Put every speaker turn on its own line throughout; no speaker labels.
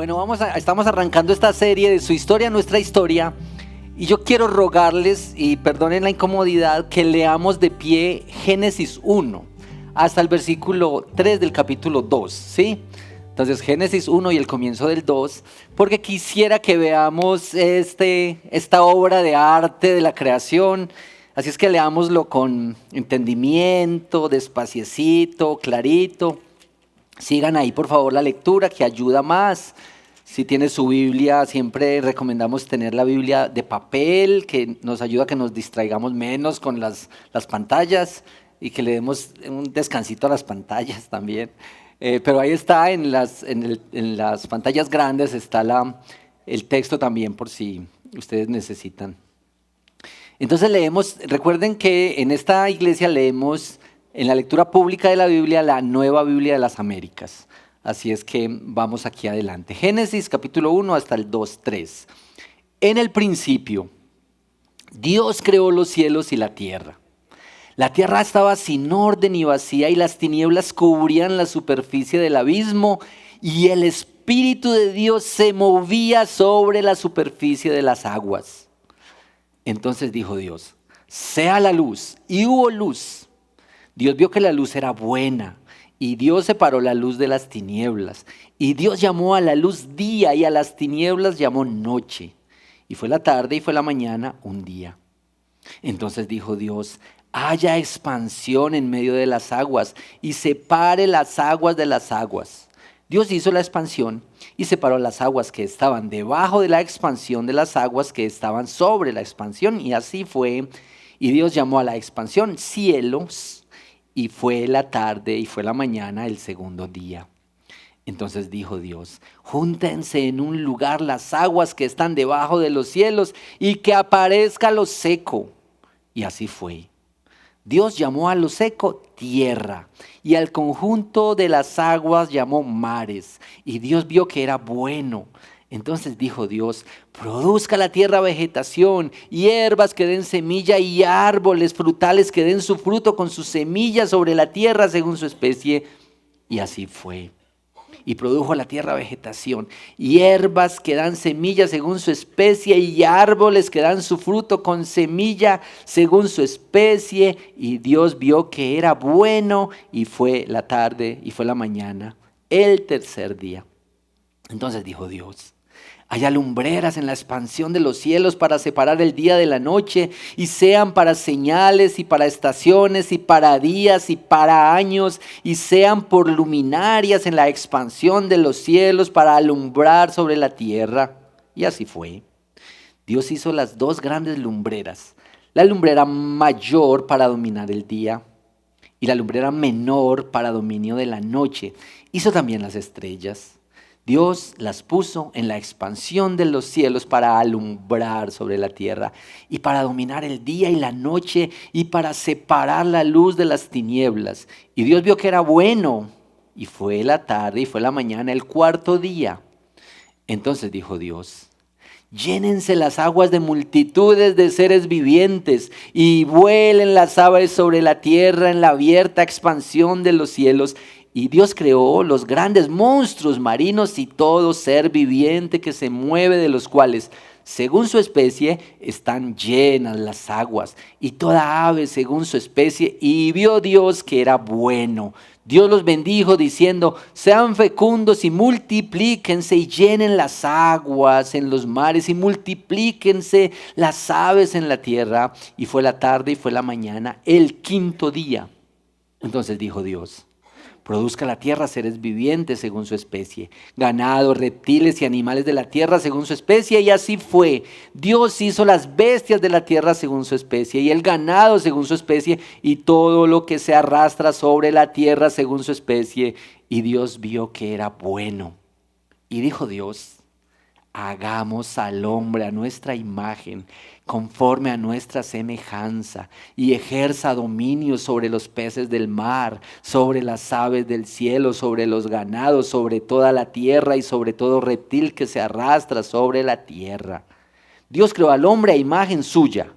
Bueno, estamos arrancando esta serie de Su Historia, Nuestra Historia. Y yo quiero rogarles, y perdonen la incomodidad, que leamos de pie Génesis 1 hasta el versículo 3 del capítulo 2, ¿sí? Entonces Génesis 1 y el comienzo del 2, porque quisiera que veamos esta obra de arte de la creación. Así es que leámoslo con entendimiento, despaciecito, clarito. Sigan ahí por favor la lectura, que ayuda más. Si tiene su Biblia, siempre recomendamos tener la Biblia de papel, que nos ayuda a que nos distraigamos menos con las pantallas y que le demos un descansito a las pantallas también. Pero ahí está, en las pantallas grandes está el texto también, por si ustedes necesitan. Entonces leemos, recuerden que en esta iglesia leemos en la lectura pública de la Biblia la Nueva Biblia de las Américas. Así es que vamos aquí adelante. Génesis capítulo 1 hasta el 2:3. En el principio, Dios creó los cielos y la tierra. La tierra estaba sin orden y vacía, y las tinieblas cubrían la superficie del abismo, y el Espíritu de Dios se movía sobre la superficie de las aguas. Entonces dijo Dios: sea la luz, y hubo luz. Dios vio que la luz era buena, y Dios separó la luz de las tinieblas. Y Dios llamó a la luz día, y a las tinieblas llamó noche. Y fue la tarde y fue la mañana un día. Entonces dijo Dios: haya expansión en medio de las aguas, y separe las aguas de las aguas. Dios hizo la expansión y separó las aguas que estaban debajo de la expansión de las aguas que estaban sobre la expansión. Y así fue. Y Dios llamó a la expansión cielos. Y fue la tarde y fue la mañana el segundo día. Entonces dijo Dios: júntense en un lugar las aguas que están debajo de los cielos, y que aparezca lo seco. Y así fue. Dios llamó a lo seco tierra, y al conjunto de las aguas llamó mares. Y Dios vio que era bueno. Entonces dijo Dios: produzca la tierra vegetación, hierbas que den semilla, y árboles frutales que den su fruto con sus semillas sobre la tierra según su especie. Y así fue. Y produjo la tierra vegetación, hierbas que dan semilla según su especie, y árboles que dan su fruto con semilla según su especie. Y Dios vio que era bueno, y fue la tarde y fue la mañana, el tercer día. Entonces dijo Dios: haya lumbreras en la expansión de los cielos para separar el día de la noche, y sean para señales y para estaciones y para días y para años, y sean por luminarias en la expansión de los cielos para alumbrar sobre la tierra. Y así fue. Dios hizo las dos grandes lumbreras, la lumbrera mayor para dominar el día y la lumbrera menor para dominio de la noche. Hizo también las estrellas. Dios las puso en la expansión de los cielos para alumbrar sobre la tierra, y para dominar el día y la noche, y para separar la luz de las tinieblas. Y Dios vio que era bueno, y fue la tarde y fue la mañana el cuarto día. Entonces dijo Dios: llénense las aguas de multitudes de seres vivientes, y vuelen las aves sobre la tierra en la abierta expansión de los cielos. Y Dios creó los grandes monstruos marinos y todo ser viviente que se mueve, de los cuales, según su especie, están llenas las aguas, y toda ave según su especie. Y vio Dios que era bueno. Dios los bendijo diciendo: sean fecundos y multiplíquense, y llenen las aguas en los mares, y multiplíquense las aves en la tierra. Y fue la tarde y fue la mañana el quinto día. Entonces dijo Dios: produzca la tierra seres vivientes según su especie, ganado, reptiles y animales de la tierra según su especie. Y así fue. Dios hizo las bestias de la tierra según su especie, y el ganado según su especie, y todo lo que se arrastra sobre la tierra según su especie. Y Dios vio que era bueno. Y dijo Dios: hagamos al hombre a nuestra imagen, conforme a nuestra semejanza, y ejerza dominio sobre los peces del mar, sobre las aves del cielo, sobre los ganados, sobre toda la tierra, y sobre todo reptil que se arrastra sobre la tierra. Dios creó al hombre a imagen suya.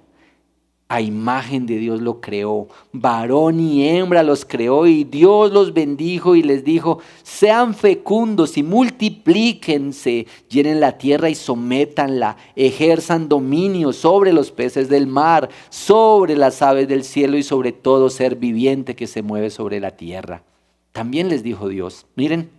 A imagen de Dios lo creó, varón y hembra los creó, y Dios los bendijo y les dijo: sean fecundos y multiplíquense, llenen la tierra y sométanla, ejerzan dominio sobre los peces del mar, sobre las aves del cielo y sobre todo ser viviente que se mueve sobre la tierra. También les dijo Dios: miren,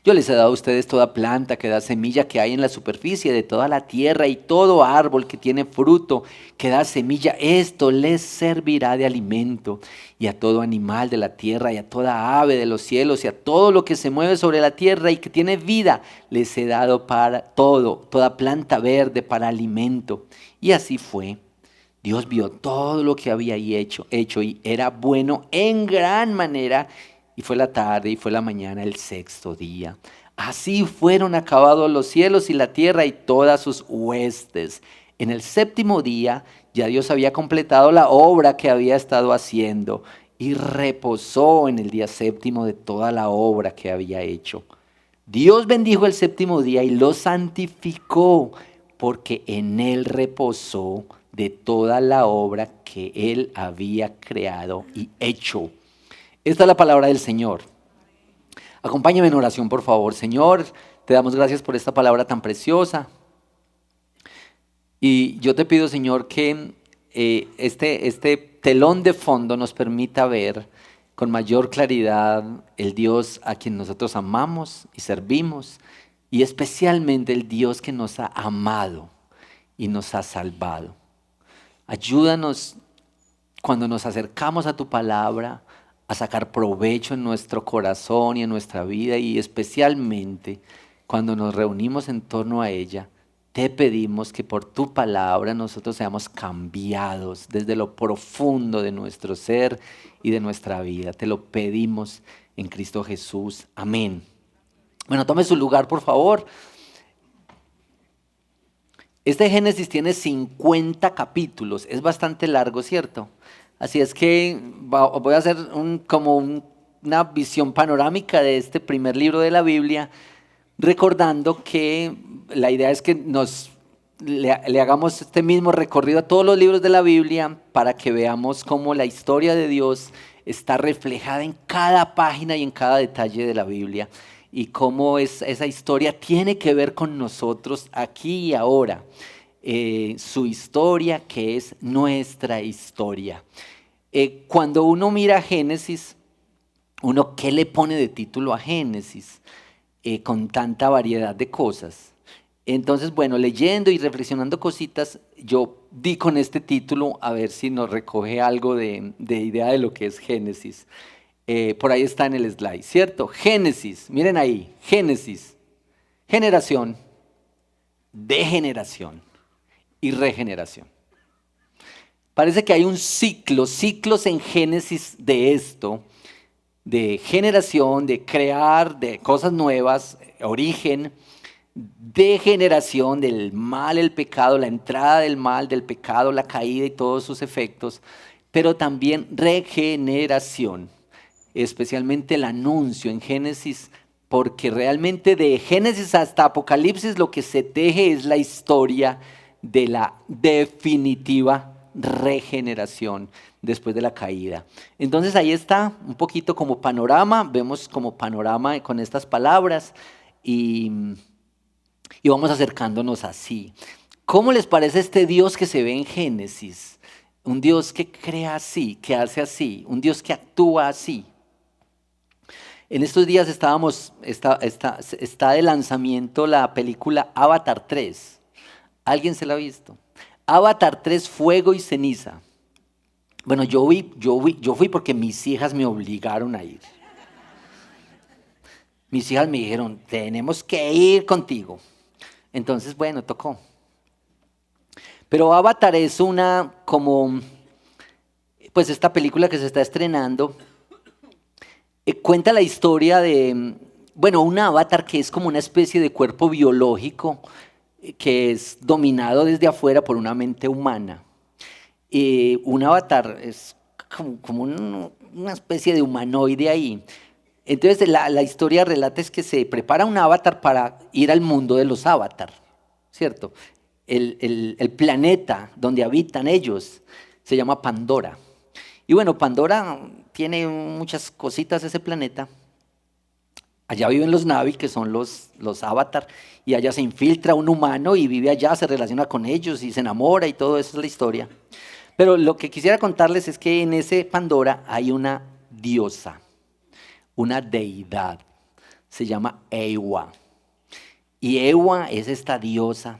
yo les he dado a ustedes toda planta que da semilla que hay en la superficie de toda la tierra, y todo árbol que tiene fruto que da semilla. Esto les servirá de alimento. Y a todo animal de la tierra, y a toda ave de los cielos, y a todo lo que se mueve sobre la tierra y que tiene vida, les he dado para todo, toda planta verde para alimento. Y así fue. Dios vio todo lo que había hecho y era bueno en gran manera. Y fue la tarde y fue la mañana el sexto día. Así fueron acabados los cielos y la tierra y todas sus huestes. En el séptimo día ya Dios había completado la obra que había estado haciendo y reposó en el día séptimo de toda la obra que había hecho. Dios bendijo el séptimo día y lo santificó, porque en él reposó de toda la obra que él había creado y hecho. Esta es la palabra del Señor. Acompáñame en oración, por favor. Señor, te damos gracias por esta palabra tan preciosa. Y yo te pido, Señor, que este telón de fondo nos permita ver con mayor claridad el Dios a quien nosotros amamos y servimos, y especialmente el Dios que nos ha amado y nos ha salvado. Ayúdanos cuando nos acercamos a tu palabra a sacar provecho en nuestro corazón y en nuestra vida, y especialmente cuando nos reunimos en torno a ella. Te pedimos que por tu palabra nosotros seamos cambiados desde lo profundo de nuestro ser y de nuestra vida. Te lo pedimos en Cristo Jesús. Amén. Bueno, tome su lugar, por favor. Este Génesis tiene 50 capítulos. Es bastante largo, ¿cierto? Así es que voy a hacer una visión panorámica de este primer libro de la Biblia, recordando que la idea es que le hagamos este mismo recorrido a todos los libros de la Biblia para que veamos cómo la historia de Dios está reflejada en cada página y en cada detalle de la Biblia, y cómo esa historia tiene que ver con nosotros aquí y ahora. Su historia, que es nuestra historia. Cuando uno mira Génesis, ¿qué le pone de título a Génesis? Con tanta variedad de cosas. Entonces, bueno, leyendo y reflexionando cositas, yo di con este título a ver si nos recoge algo de idea de lo que es Génesis. Por ahí está en el slide, ¿cierto? Génesis, miren ahí, Génesis, generación, degeneración y regeneración. Parece que hay un ciclos en Génesis de esto, de generación, de crear, de cosas nuevas, origen, degeneración del mal, el pecado, la entrada del mal, del pecado, la caída y todos sus efectos, pero también regeneración, especialmente el anuncio en Génesis, porque realmente de Génesis hasta Apocalipsis lo que se teje es la historia de la definitiva regeneración después de la caída. Entonces ahí está un poquito como panorama, vemos como panorama con estas palabras y vamos acercándonos así. ¿Cómo les parece este Dios que se ve en Génesis? Un Dios que crea así, que hace así, un Dios que actúa así. En estos días está de lanzamiento la película Avatar 3. ¿Alguien se la ha visto? Avatar 3, Fuego y Ceniza. Bueno, yo fui porque mis hijas me obligaron a ir. Mis hijas me dijeron, tenemos que ir contigo. Entonces, bueno, tocó. Pero Avatar es pues esta película que se está estrenando, cuenta la historia de, un avatar que es como una especie de cuerpo biológico que es dominado desde afuera por una mente humana. Un avatar es como una especie de humanoide ahí. Entonces la historia relata es que se prepara un avatar para ir al mundo de los avatar, ¿cierto? el planeta donde habitan ellos se llama Pandora. Y bueno, Pandora tiene muchas cositas ese planeta. Allá viven los Na'vi, que son los Avatar, y allá se infiltra un humano y vive allá, se relaciona con ellos y se enamora y todo eso es la historia. Pero lo que quisiera contarles es que en ese Pandora hay una diosa, una deidad, se llama Eywa. Y Eywa es esta diosa.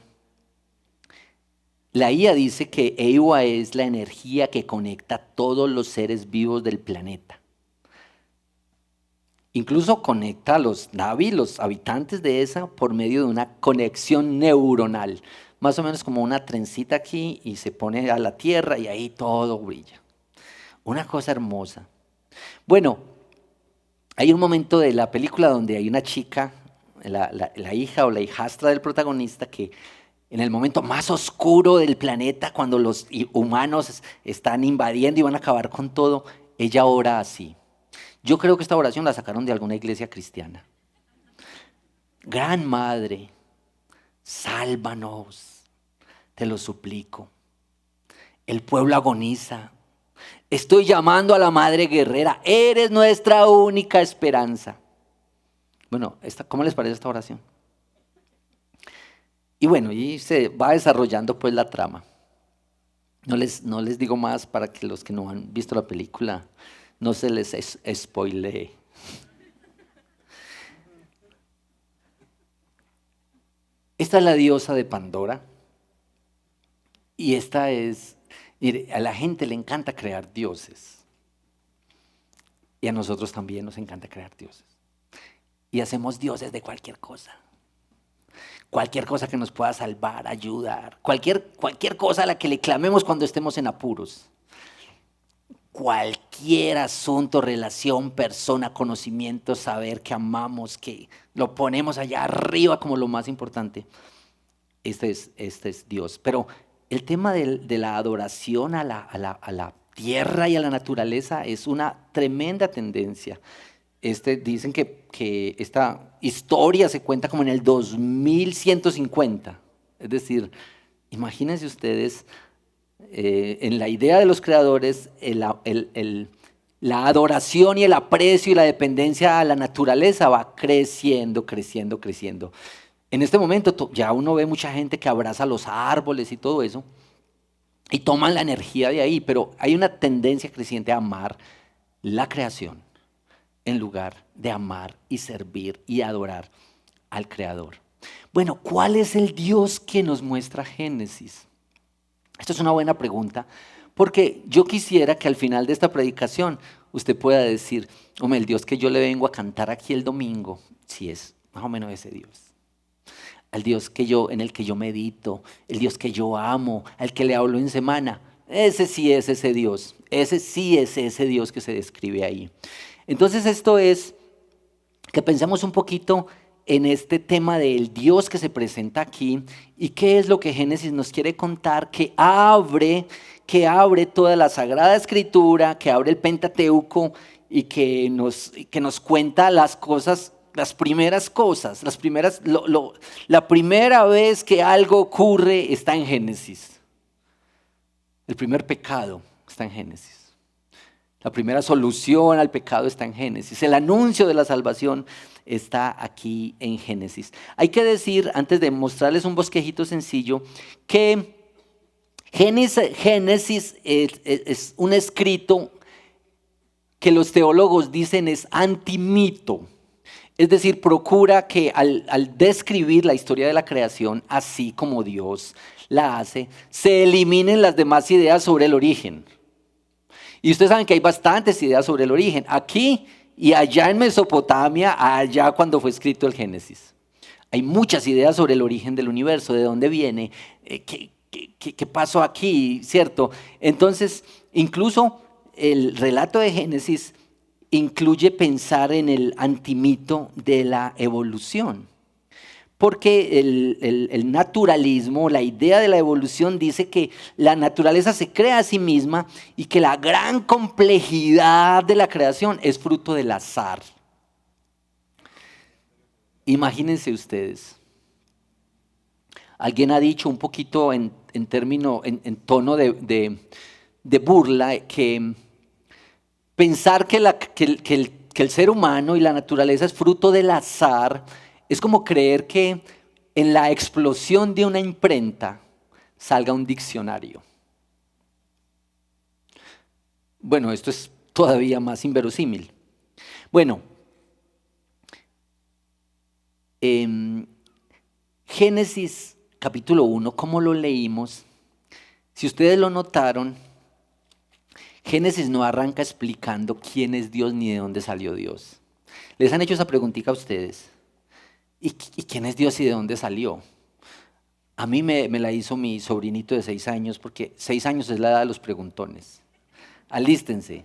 La IA dice que Eywa es la energía que conecta a todos los seres vivos del planeta. Incluso conecta a los Na'vi, los habitantes de esa, por medio de una conexión neuronal. Más o menos como una trencita aquí y se pone a la tierra y ahí todo brilla. Una cosa hermosa. Bueno, hay un momento de la película donde hay una chica, la hija o la hijastra del protagonista, que en el momento más oscuro del planeta, cuando los humanos están invadiendo y van a acabar con todo, ella ora así. Yo creo que esta oración la sacaron de alguna iglesia cristiana. Gran Madre, sálvanos, te lo suplico. El pueblo agoniza. Estoy llamando a la Madre Guerrera. Eres nuestra única esperanza. Bueno, ¿cómo les parece esta oración? Y bueno, y se va desarrollando pues la trama. No les digo más para que los que no han visto la película no se les spoilee. Esta es la diosa de Pandora. Y esta es, mire, a la gente le encanta crear dioses. Y a nosotros también nos encanta crear dioses. Y hacemos dioses de cualquier cosa. Cualquier cosa que nos pueda salvar, ayudar. Cualquier cosa a la que le clamemos cuando estemos en apuros. Cualquier asunto, relación, persona, conocimiento, saber que amamos, que lo ponemos allá arriba como lo más importante. Este es Dios. Pero el tema de la adoración a la tierra y a la naturaleza es una tremenda tendencia. Dicen que esta historia se cuenta como en el 2150. Es decir, imagínense ustedes, en la idea de los creadores, la adoración y el aprecio y la dependencia a la naturaleza va creciendo, creciendo, creciendo. En este momento ya uno ve mucha gente que abraza los árboles y todo eso, y toman la energía de ahí, pero hay una tendencia creciente a amar la creación en lugar de amar y servir y adorar al Creador. Bueno, ¿cuál es el Dios que nos muestra Génesis? Esto es una buena pregunta, porque yo quisiera que al final de esta predicación usted pueda decir, hombre, el Dios que yo le vengo a cantar aquí el domingo, sí es más o menos ese Dios. Al Dios en el que yo medito, el Dios que yo amo, al que le hablo en semana, ese sí es ese Dios, ese sí es ese Dios que se describe ahí. Entonces esto es que pensemos un poquito en este tema del Dios que se presenta aquí y qué es lo que Génesis nos quiere contar, que abre toda la Sagrada Escritura, que abre el Pentateuco y que nos cuenta las cosas, las primeras cosas, la primera vez que algo ocurre está en Génesis. El primer pecado está en Génesis. La primera solución al pecado está en Génesis. El anuncio de la salvación está aquí en Génesis. Hay que decir, antes de mostrarles un bosquejito sencillo, que Génesis es un escrito que los teólogos dicen es antimito. Es decir, procura que al describir la historia de la creación, así como Dios la hace, se eliminen las demás ideas sobre el origen. Y ustedes saben que hay bastantes ideas sobre el origen. Aquí y allá en Mesopotamia, allá cuando fue escrito el Génesis. Hay muchas ideas sobre el origen del universo, de dónde viene, qué pasó aquí, ¿cierto? Entonces, incluso el relato de Génesis incluye pensar en el antimito de la evolución. Porque el naturalismo, la idea de la evolución dice que la naturaleza se crea a sí misma y que la gran complejidad de la creación es fruto del azar. Imagínense ustedes, Alguien ha dicho un poquito en tono de burla que pensar que el ser humano y la naturaleza es fruto del azar es como creer que en la explosión de una imprenta salga un diccionario. Bueno, esto es todavía más inverosímil. Bueno, Génesis capítulo 1, ¿cómo lo leímos? Si ustedes lo notaron, Génesis no arranca explicando quién es Dios ni de dónde salió Dios. ¿Les han hecho esa preguntita a ustedes? ¿Y quién es Dios y de dónde salió? A mí me la hizo mi sobrinito de 6 años, porque 6 años es la edad de los preguntones. Alístense.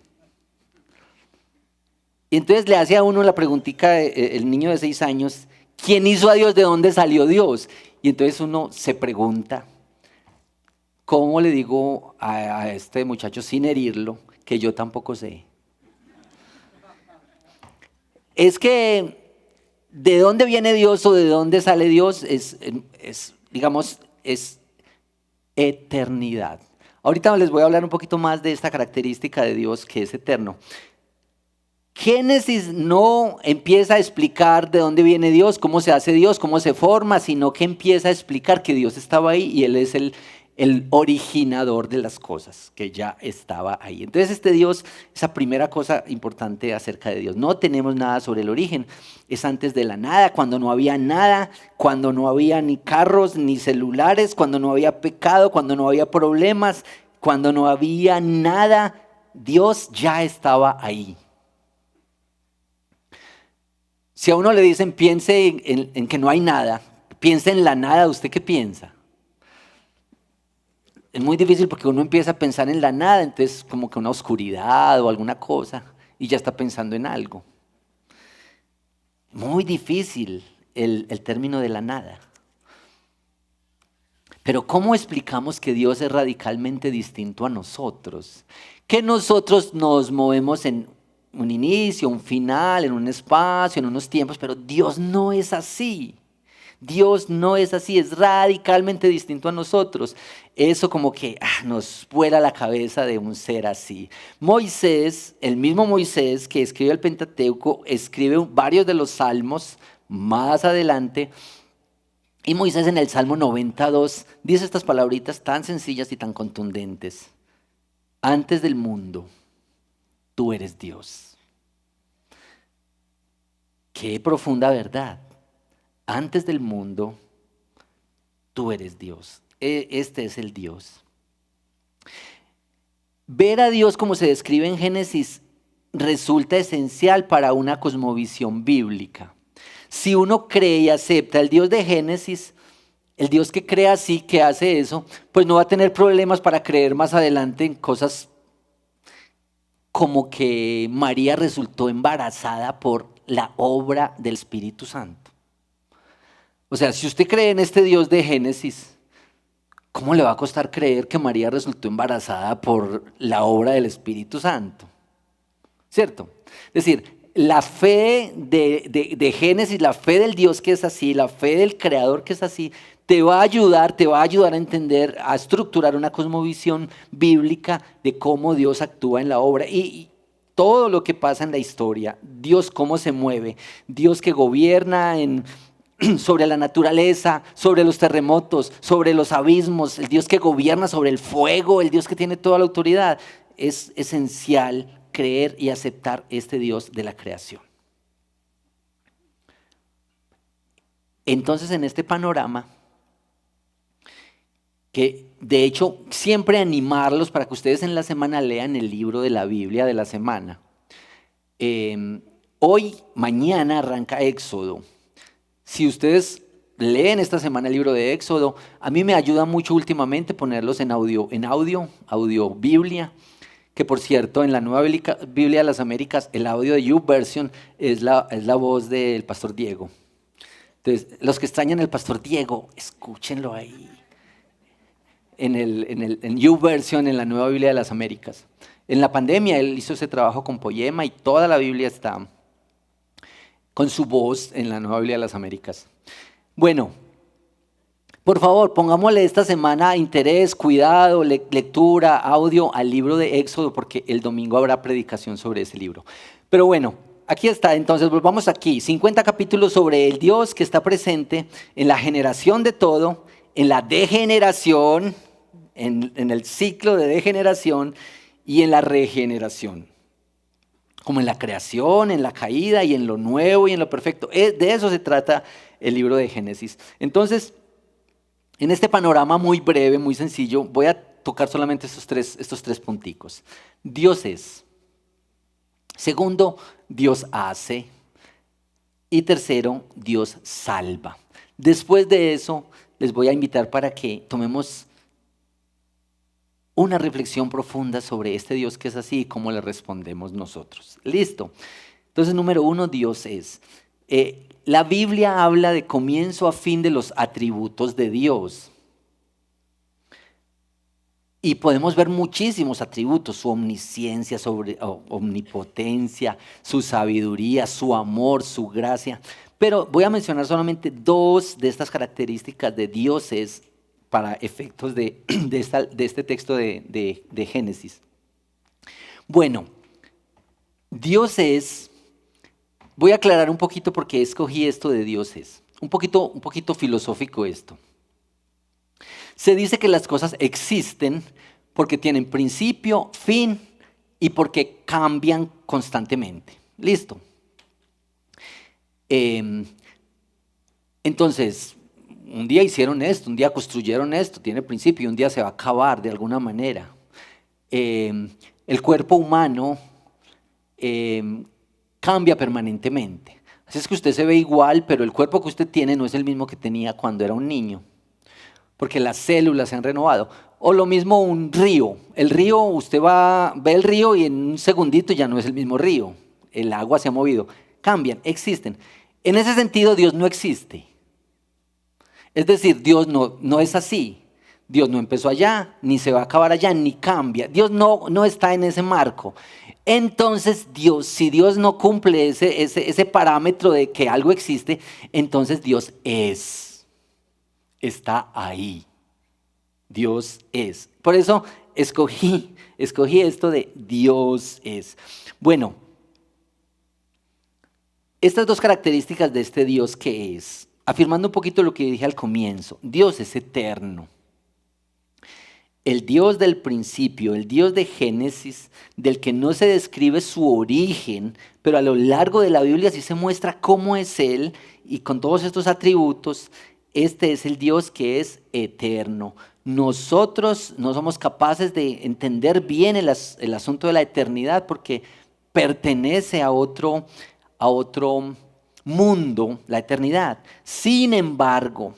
Y entonces le hace a uno la preguntita, el niño de 6 años, ¿quién hizo a Dios? ¿De dónde salió Dios? Y entonces uno se pregunta, ¿cómo le digo a este muchacho sin herirlo que yo tampoco sé? Es que ¿de dónde viene Dios o de dónde sale Dios? Digamos, es eternidad. Ahorita les voy a hablar un poquito más de esta característica de Dios que es eterno. Génesis no empieza a explicar de dónde viene Dios, cómo se hace Dios, cómo se forma, sino que empieza a explicar que Dios estaba ahí y Él es el originador de las cosas, que ya estaba ahí. Entonces este Dios, esa primera cosa importante acerca de Dios, no tenemos nada sobre el origen, es antes de la nada, cuando no había nada, cuando no había ni carros, ni celulares, cuando no había pecado, cuando no había problemas, cuando no había nada, Dios ya estaba ahí. Si a uno le dicen piense en que no hay nada, piense en la nada, ¿usted qué piensa? Es muy difícil porque uno empieza a pensar en la nada, entonces como que una oscuridad o alguna cosa y ya está pensando en algo. Muy difícil el término de la nada. Pero ¿cómo explicamos que Dios es radicalmente distinto a nosotros? Que nosotros nos movemos en un inicio, un final, en un espacio, en unos tiempos, pero Dios no es así. Dios no es así, es radicalmente distinto a nosotros. Eso como que nos vuela la cabeza de un ser así. Moisés, el mismo Moisés que escribe el Pentateuco, escribe varios de los salmos más adelante. Y Moisés en el Salmo 92 dice estas palabritas tan sencillas y tan contundentes. Antes del mundo, tú eres Dios. Qué profunda verdad. Antes del mundo, tú eres Dios. Este es el Dios. Ver a Dios como se describe en Génesis resulta esencial para una cosmovisión bíblica. Si uno cree y acepta el Dios de Génesis, el Dios que crea así, que hace eso, pues no va a tener problemas para creer más adelante en cosas como que María resultó embarazada por la obra del Espíritu Santo. O sea, si usted cree en este Dios de Génesis, ¿cómo le va a costar creer que María resultó embarazada por la obra del Espíritu Santo? ¿Cierto? Es decir, la fe de Génesis, la fe del Dios que es así, la fe del Creador que es así, te va a ayudar a entender, a estructurar una cosmovisión bíblica de cómo Dios actúa en la obra y todo lo que pasa en la historia, Dios cómo se mueve, Dios que gobierna sobre la naturaleza, sobre los terremotos, sobre los abismos, el Dios que gobierna sobre el fuego, el Dios que tiene toda la autoridad. Es esencial creer y aceptar este Dios de la creación. Entonces, en este panorama, que de hecho siempre animarlos para que ustedes en la semana lean el libro de la Biblia de la semana. Hoy, mañana arranca Éxodo. Si ustedes leen esta semana el libro de Éxodo, a mí me ayuda mucho últimamente ponerlos en audio Biblia, que por cierto en la Nueva Biblia de las Américas, el audio de YouVersion es la voz del pastor Diego. Entonces, los que extrañan al pastor Diego, escúchenlo ahí. En YouVersion, en la Nueva Biblia de las Américas. En la pandemia él hizo ese trabajo con Poema y toda la Biblia está con su voz en la Nueva Biblia de las Américas. Bueno, Por favor, pongámosle esta semana interés, cuidado, lectura, audio al libro de Éxodo, porque el domingo habrá predicación sobre ese libro. Pero bueno, aquí está, entonces volvamos aquí. 50 capítulos sobre el Dios que está presente en la generación de todo, en la degeneración, en el ciclo de degeneración y en la regeneración. Como en la creación, en la caída y en lo nuevo y en lo perfecto. De eso se trata el libro de Génesis. Entonces, en este panorama muy breve, muy sencillo, voy a tocar solamente estos tres punticos. Dios es. Segundo, Dios hace. Y tercero, Dios salva. Después de eso, les voy a invitar para que tomemos una reflexión profunda sobre este Dios que es así y cómo le respondemos nosotros. Listo. Entonces, número uno, Dios es. La Biblia habla de comienzo a fin de los atributos de Dios. Y podemos ver muchísimos atributos, su omnisciencia, su omnipotencia, su sabiduría, su amor, su gracia. Pero voy a mencionar solamente dos de estas características de dioses para efectos de este texto de Génesis. Bueno, Dios es, voy a aclarar un poquito por qué escogí esto de Dios es. Un poquito filosófico esto. Se dice que las cosas existen porque tienen principio, fin y porque cambian constantemente. Listo. Entonces, un día hicieron esto, un día construyeron esto, tiene principio y un día se va a acabar de alguna manera. El cuerpo humano cambia permanentemente. Así es que usted se ve igual, pero el cuerpo que usted tiene no es el mismo que tenía cuando era un niño, porque las células se han renovado. O lo mismo un río. El río, usted ve el río y en un segundito ya no es el mismo río. El agua se ha movido. Cambian, existen. En ese sentido, Dios no existe. Es decir, Dios no es así. Dios no empezó allá, ni se va a acabar allá, ni cambia. Dios no está en ese marco. Entonces, si Dios no cumple ese parámetro de que algo existe, entonces Dios es. Está ahí. Dios es. Por eso escogí esto de Dios es. Bueno, estas dos características de este Dios que es, afirmando un poquito lo que dije al comienzo, Dios es eterno. El Dios del principio, el Dios de Génesis, del que no se describe su origen, pero a lo largo de la Biblia sí se muestra cómo es Él y con todos estos atributos, este es el Dios que es eterno. Nosotros no somos capaces de entender bien el asunto de la eternidad porque pertenece a otro mundo, la eternidad. Sin embargo,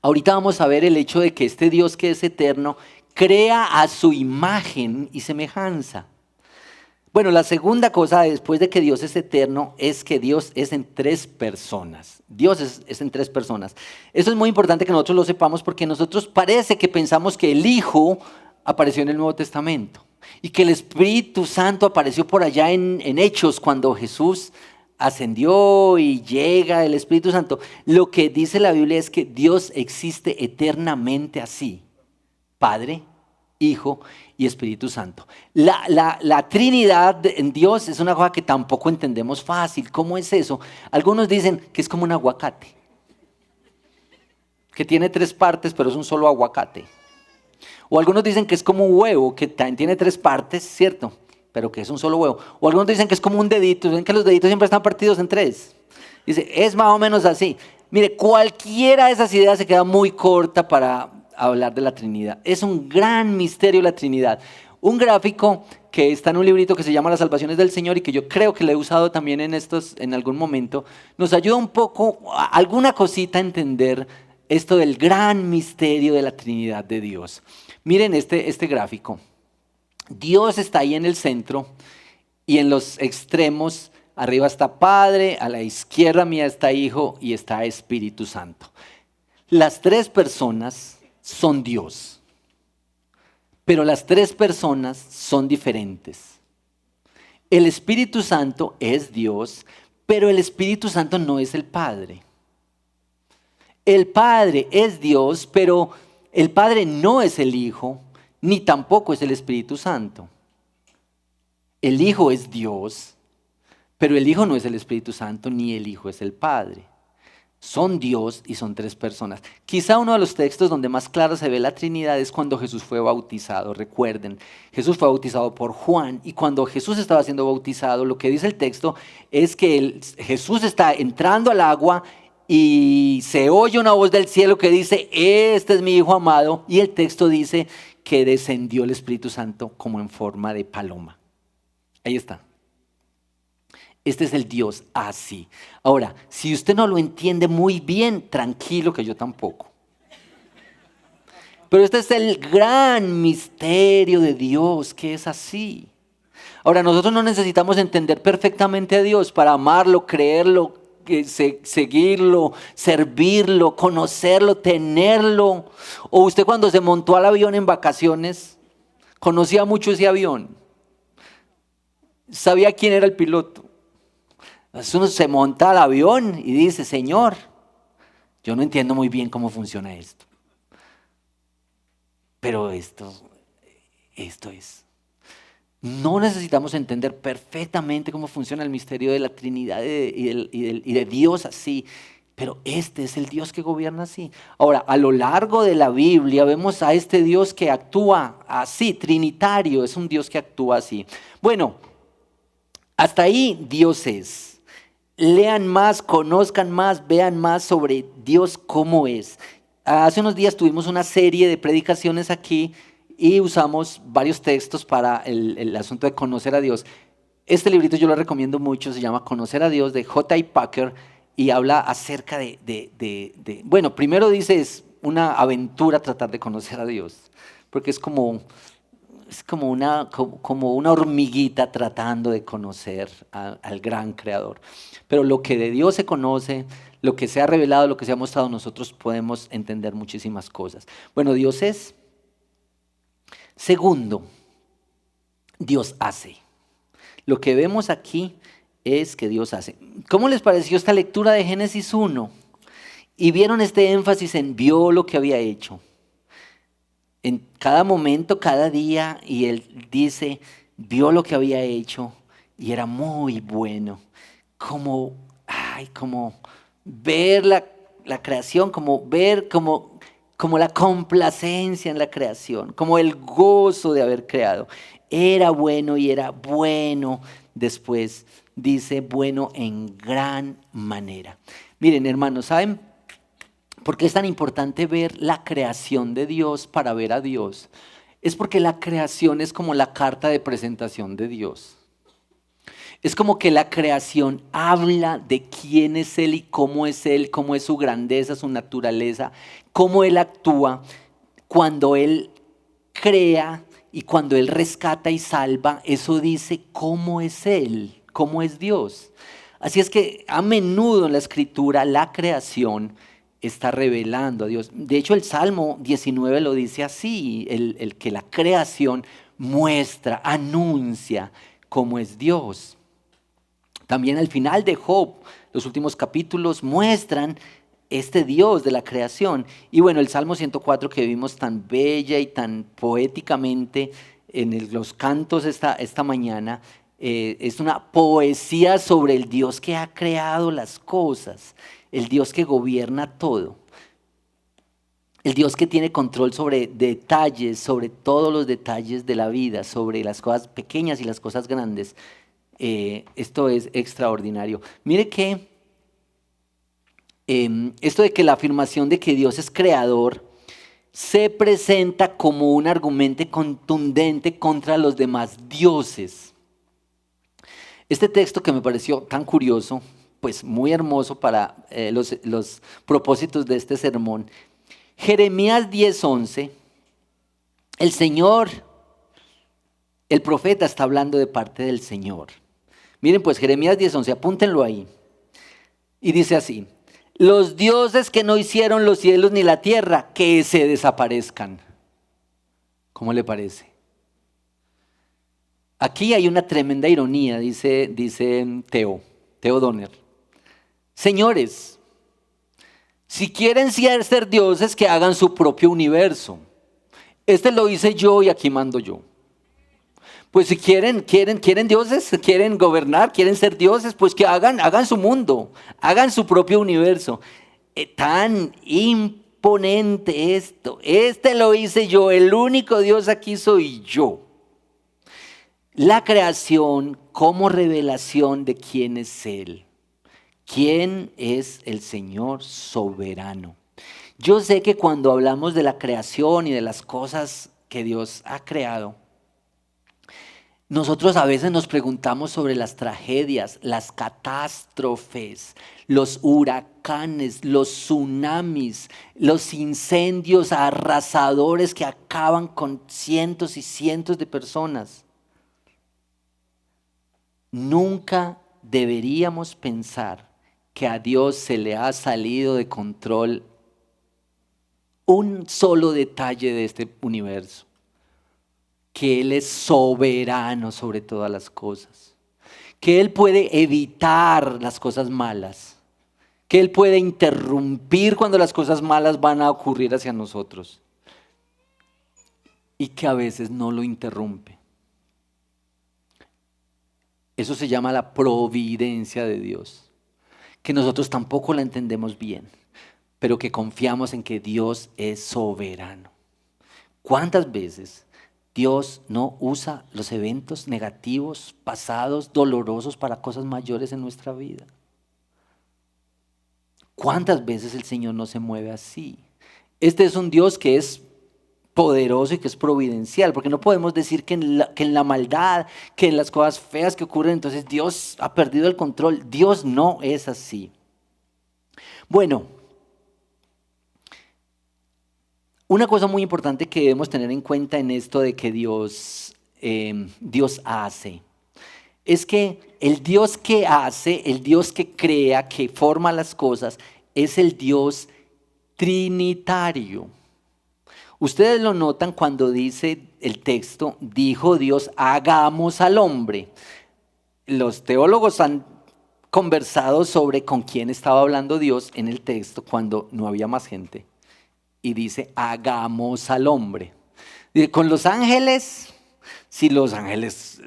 ahorita vamos a ver el hecho de que este Dios que es eterno crea a su imagen y semejanza. Bueno, la segunda cosa después de que Dios es eterno es que Dios es en tres personas. Dios es en tres personas. Eso es muy importante que nosotros lo sepamos porque nosotros parece que pensamos que el Hijo apareció en el Nuevo Testamento y que el Espíritu Santo apareció por allá en Hechos cuando Jesús ascendió y llega el Espíritu Santo. Lo que dice la Biblia es que Dios existe eternamente así. Padre, Hijo y Espíritu Santo. La Trinidad en Dios es una cosa que tampoco entendemos fácil. ¿Cómo es eso? Algunos dicen que es como un aguacate, que tiene tres partes pero es un solo aguacate. O algunos dicen que es como un huevo, que también tiene tres partes, ¿cierto? Pero que es un solo huevo. O algunos dicen que es como un dedito, ven que los deditos siempre están partidos en tres. Dice, es más o menos así. Mire, cualquiera de esas ideas se queda muy corta para hablar de la Trinidad. Es un gran misterio la Trinidad. Un gráfico que está en un librito que se llama Las Salvaciones del Señor y que yo creo que lo he usado también en algún momento, nos ayuda un poco, alguna cosita a entender esto del gran misterio de la Trinidad de Dios. Miren este gráfico. Dios está ahí en el centro y en los extremos, arriba está Padre, a la izquierda mía está Hijo y está Espíritu Santo. Las tres personas son Dios, pero las tres personas son diferentes. El Espíritu Santo es Dios, pero el Espíritu Santo no es el Padre. El Padre es Dios, pero el Padre no es el Hijo, ni tampoco es el Espíritu Santo. El Hijo es Dios, pero el Hijo no es el Espíritu Santo, ni el Hijo es el Padre. Son Dios y son tres personas. Quizá uno de los textos donde más claro se ve la Trinidad es cuando Jesús fue bautizado. Recuerden, Jesús fue bautizado por Juan y cuando Jesús estaba siendo bautizado, lo que dice el texto es que Jesús está entrando al agua y se oye una voz del cielo que dice, este es mi Hijo amado, y el texto dice que descendió el Espíritu Santo como en forma de paloma. Ahí está. Este es el Dios así. Ahora, si usted no lo entiende muy bien, tranquilo que yo tampoco. Pero este es el gran misterio de Dios, que es así. Ahora, nosotros no necesitamos entender perfectamente a Dios para amarlo, creerlo, seguirlo, servirlo, conocerlo, tenerlo. O usted cuando se montó al avión en vacaciones, conocía mucho ese avión. Sabía quién era el piloto. Entonces uno se monta al avión y dice, Señor, yo no entiendo muy bien cómo funciona esto. Pero esto es. No necesitamos entender perfectamente cómo funciona el misterio de la Trinidad y de Dios así. Pero este es el Dios que gobierna así. Ahora, a lo largo de la Biblia vemos a este Dios que actúa así, trinitario, es un Dios que actúa así. Bueno, hasta ahí Dios es. Lean más, conozcan más, vean más sobre Dios cómo es. Hace unos días tuvimos una serie de predicaciones aquí y usamos varios textos para el asunto de conocer a Dios. Este librito yo lo recomiendo mucho, se llama Conocer a Dios de J.I. Packer y habla acerca bueno, primero dice es una aventura tratar de conocer a Dios, porque es como una hormiguita tratando de conocer al gran creador. Pero lo que de Dios se conoce, lo que se ha revelado, lo que se ha mostrado, nosotros podemos entender muchísimas cosas. Bueno, Dios es. Segundo, Dios hace. Lo que vemos aquí es que Dios hace. ¿Cómo les pareció esta lectura de Génesis 1? Y vieron este énfasis en vio lo que había hecho. En cada momento, cada día, y él dice, vio lo que había hecho y era muy bueno. Como ver la creación, como ver como la complacencia en la creación, como el gozo de haber creado. Era bueno y era bueno. Después dice, bueno en gran manera. Miren, hermanos, ¿saben por qué es tan importante ver la creación de Dios para ver a Dios? Es porque la creación es como la carta de presentación de Dios. Es como que la creación habla de quién es Él y cómo es Él, cómo es su grandeza, su naturaleza, cómo Él actúa cuando Él crea y cuando Él rescata y salva. Eso dice cómo es Él, cómo es Dios. Así es que a menudo en la Escritura la creación está revelando a Dios. De hecho, el Salmo 19 lo dice así, el que la creación muestra, anuncia cómo es Dios. También al final de Job, los últimos capítulos muestran este Dios de la creación. Y bueno, el Salmo 104 que vimos tan bella y tan poéticamente en los cantos esta mañana, es una poesía sobre el Dios que ha creado las cosas, el Dios que gobierna todo, el Dios que tiene control sobre detalles, sobre todos los detalles de la vida, sobre las cosas pequeñas y las cosas grandes. Esto es extraordinario. Mire que esto de que la afirmación de que Dios es creador se presenta como un argumento contundente contra los demás dioses. Este texto que me pareció tan curioso, pues muy hermoso para los propósitos de este sermón. Jeremías 10:11, el Señor, el profeta está hablando de parte del Señor. Miren pues Jeremías 10:11, apúntenlo ahí. Y dice así, los dioses que no hicieron los cielos ni la tierra, que se desaparezcan. ¿Cómo le parece? Aquí hay una tremenda ironía, dice Theo Donner. Señores, Si quieren ser dioses, que hagan su propio universo. Este lo hice yo y aquí mando yo. Pues si quieren dioses, quieren gobernar, quieren ser dioses, pues que hagan su mundo, hagan su propio universo. Tan imponente esto. Este lo hice yo, el único Dios aquí soy yo. La creación como revelación de quién es Él. ¿Quién es el Señor soberano? Yo sé que cuando hablamos de la creación y de las cosas que Dios ha creado, nosotros a veces nos preguntamos sobre las tragedias, las catástrofes, los huracanes, los tsunamis, los incendios arrasadores que acaban con cientos y cientos de personas. Nunca deberíamos pensar que a Dios se le ha salido de control un solo detalle de este universo. Que Él es soberano sobre todas las cosas, que Él puede evitar las cosas malas, que Él puede interrumpir cuando las cosas malas van a ocurrir hacia nosotros y que a veces no lo interrumpe. Eso se llama la providencia de Dios, que nosotros tampoco la entendemos bien, pero que confiamos en que Dios es soberano. ¿Cuántas veces Dios no usa los eventos negativos, pasados, dolorosos para cosas mayores en nuestra vida? ¿Cuántas veces el Señor no se mueve así? Este es un Dios que es poderoso y que es providencial, porque no podemos decir que en la maldad, que en las cosas feas que ocurren, entonces Dios ha perdido el control. Dios no es así. Bueno, una cosa muy importante que debemos tener en cuenta en esto de que Dios hace, es que el Dios que hace, el Dios que crea, que forma las cosas, es el Dios trinitario. Ustedes lo notan cuando dice el texto, dijo Dios, hagamos al hombre. Los teólogos han conversado sobre con quién estaba hablando Dios en el texto cuando no había más gente. Y dice, hagamos al hombre. Dice, con los ángeles, si los ángeles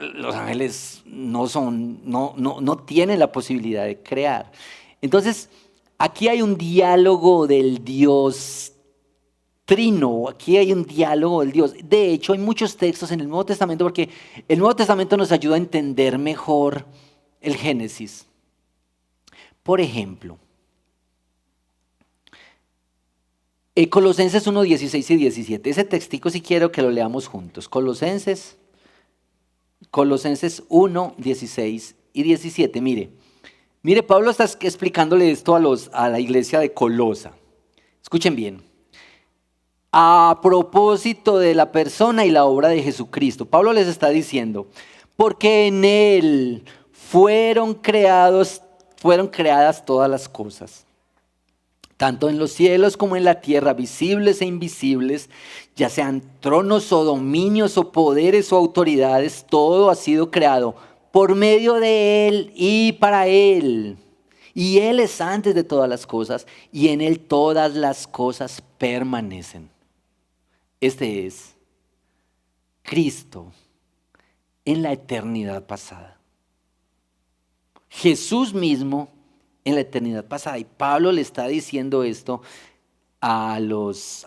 no tienen la posibilidad de crear. Entonces, aquí hay un diálogo del Dios trino, aquí hay un diálogo del Dios. De hecho, hay muchos textos en el Nuevo Testamento porque el Nuevo Testamento nos ayuda a entender mejor el Génesis. Por ejemplo, Colosenses 1, 16 y 17. Ese textico sí quiero que lo leamos juntos. Colosenses 1, 16 y 17. Mire, Pablo está explicándole esto a la iglesia de Colosa. Escuchen bien. A propósito de la persona y la obra de Jesucristo, Pablo les está diciendo, porque en Él fueron creadas todas las cosas, tanto en los cielos como en la tierra, visibles e invisibles, ya sean tronos o dominios o poderes o autoridades, todo ha sido creado por medio de Él y para Él. Y Él es antes de todas las cosas y en Él todas las cosas permanecen. Este es Cristo en la eternidad pasada. Jesús mismo en la eternidad pasada. Y Pablo le está diciendo esto a los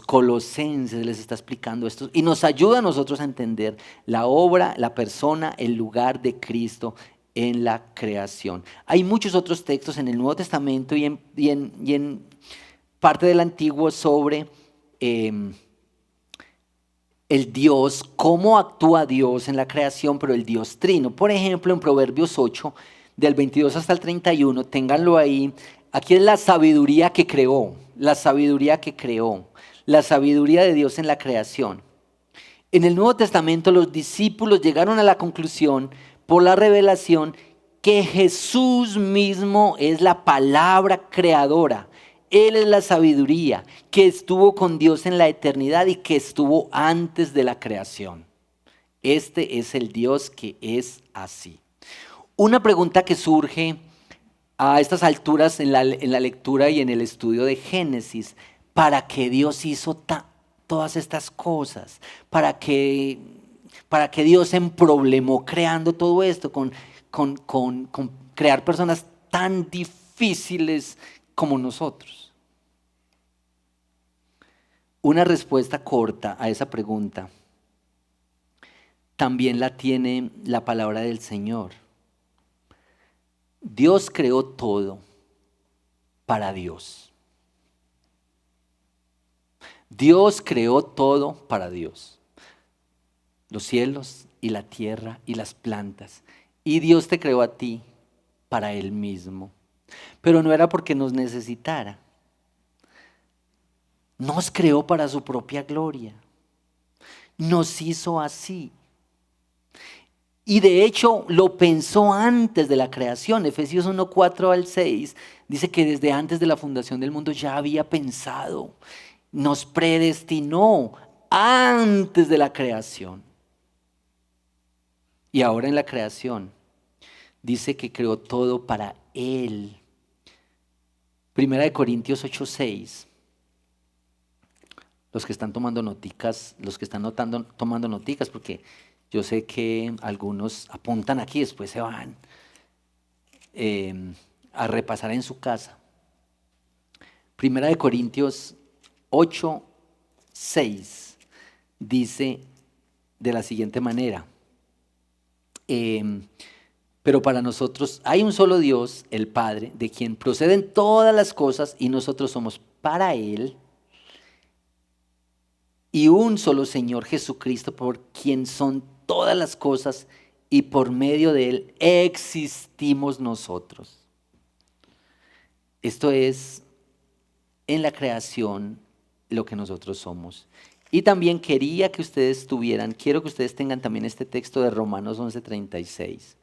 colosenses, les está explicando esto. Y nos ayuda a nosotros a entender la obra, la persona, el lugar de Cristo en la creación. Hay muchos otros textos en el Nuevo Testamento y en parte del Antiguo sobre el Dios, cómo actúa Dios en la creación, pero el Dios trino. Por ejemplo, en Proverbios 8, del 22 hasta el 31, ténganlo ahí. Aquí es la sabiduría que creó, la sabiduría de Dios en la creación. En el Nuevo Testamento los discípulos llegaron a la conclusión, por la revelación, que Jesús mismo es la palabra creadora. Él es la sabiduría que estuvo con Dios en la eternidad y que estuvo antes de la creación. Este es el Dios que es así. Una pregunta que surge a estas alturas en la lectura y en el estudio de Génesis, para que Dios hizo todas estas cosas, para que Dios se emproblemó creando todo esto, con crear personas tan difíciles como nosotros. Una respuesta corta a esa pregunta también la tiene la palabra del Señor. Dios creó todo para Dios. Dios creó todo para Dios. Los cielos y la tierra y las plantas. Y Dios te creó a ti para Él mismo. Pero no era porque nos necesitara. Nos creó para su propia gloria. Nos hizo así. Y de hecho lo pensó antes de la creación. Efesios 1, 4 al 6 dice que desde antes de la fundación del mundo ya había pensado. Nos predestinó antes de la creación. Y ahora en la creación dice que creó todo para Él. Primera de Corintios 8, 6. Los que están tomando noticas, los que están tomando noticas, porque yo sé que algunos apuntan aquí, después se van a repasar en su casa. Primera de Corintios 8, 6 dice de la siguiente manera. Pero para nosotros hay un solo Dios, el Padre, de quien proceden todas las cosas y nosotros somos para Él. Y un solo Señor Jesucristo, por quien son todas las cosas y por medio de Él existimos nosotros. Esto es en la creación lo que nosotros somos. Y también quiero que ustedes tengan también este texto de Romanos 11:36,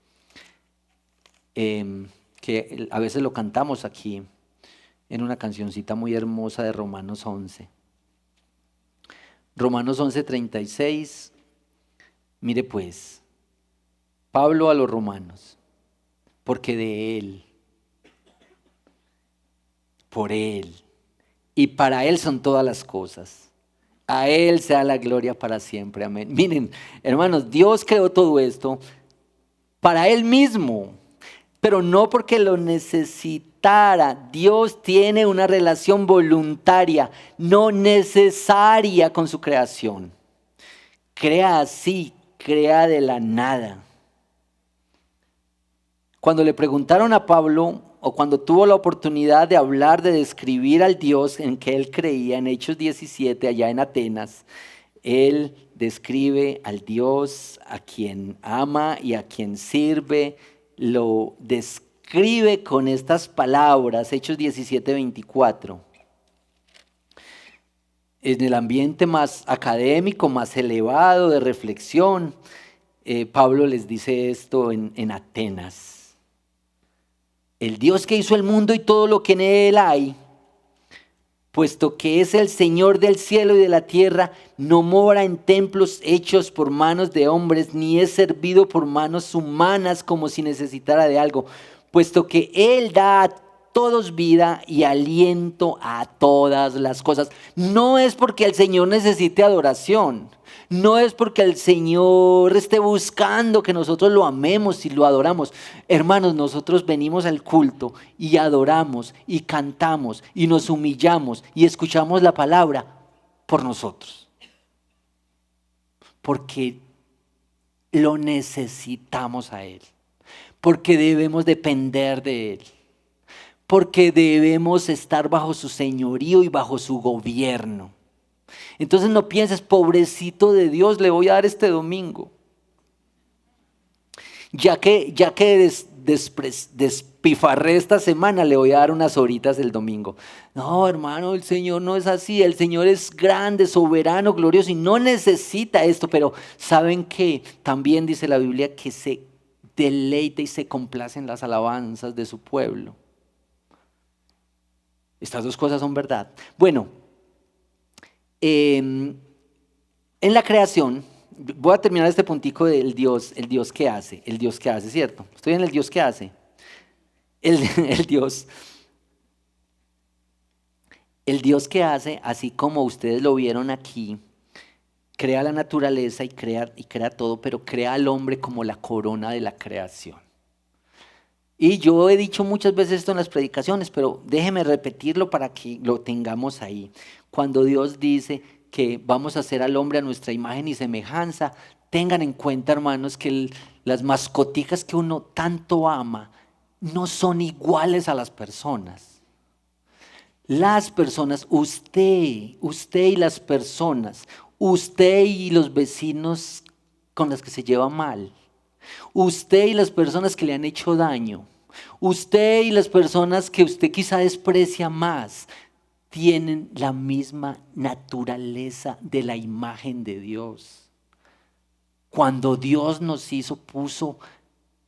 que a veces lo cantamos aquí en una cancioncita muy hermosa de Romanos 11. Romanos 11:36, mire pues, Pablo a los romanos, porque de Él, por Él y para Él son todas las cosas. A Él sea la gloria para siempre, amén. Miren, hermanos, Dios creó todo esto para Él mismo, pero no porque lo necesitara. Dios tiene una relación voluntaria, no necesaria con su creación. Crea así, crea de la nada. Cuando le preguntaron a Pablo, o cuando tuvo la oportunidad de hablar, de describir al Dios en que él creía, en Hechos 17, allá en Atenas, él describe al Dios a quien ama y a quien sirve, lo describe con estas palabras, Hechos 17, 24. En el ambiente más académico, más elevado, de reflexión, Pablo les dice esto en Atenas. El Dios que hizo el mundo y todo lo que en él hay, puesto que es el Señor del cielo y de la tierra, no mora en templos hechos por manos de hombres, ni es servido por manos humanas como si necesitara de algo, puesto que Él da a todos vida y aliento a todas las cosas. No es porque el Señor necesite adoración, no es porque el Señor esté buscando que nosotros lo amemos y lo adoramos. Hermanos, nosotros venimos al culto y adoramos y cantamos y nos humillamos y escuchamos la palabra por nosotros. Porque lo necesitamos a Él. Porque debemos depender de Él. Porque debemos estar bajo su señorío y bajo su gobierno. Entonces no pienses, pobrecito de Dios, le voy a dar este domingo. Ya que despifarré esta semana, le voy a dar unas horitas el domingo. No, hermano, el Señor no es así. El Señor es grande, soberano, glorioso y no necesita esto. Pero ¿saben qué? También dice la Biblia que se deleita y se complace en las alabanzas de su pueblo. Estas dos cosas son verdad. Bueno, en la creación, voy a terminar este puntico del Dios, el Dios que hace, ¿cierto? Estoy en el Dios que hace. El, el Dios, el Dios que hace, así como ustedes lo vieron aquí, crea la naturaleza y crea todo, pero crea al hombre como la corona de la creación. Y yo he dicho muchas veces esto en las predicaciones, pero déjeme repetirlo para que lo tengamos ahí. Cuando Dios dice que vamos a hacer al hombre a nuestra imagen y semejanza, tengan en cuenta, hermanos, que las mascoticas que uno tanto ama no son iguales a las personas. Las personas, usted y las personas, usted y los vecinos con los que se lleva mal, usted y las personas que le han hecho daño, usted y las personas que usted quizá desprecia más, tienen la misma naturaleza de la imagen de Dios. Cuando Dios nos hizo, puso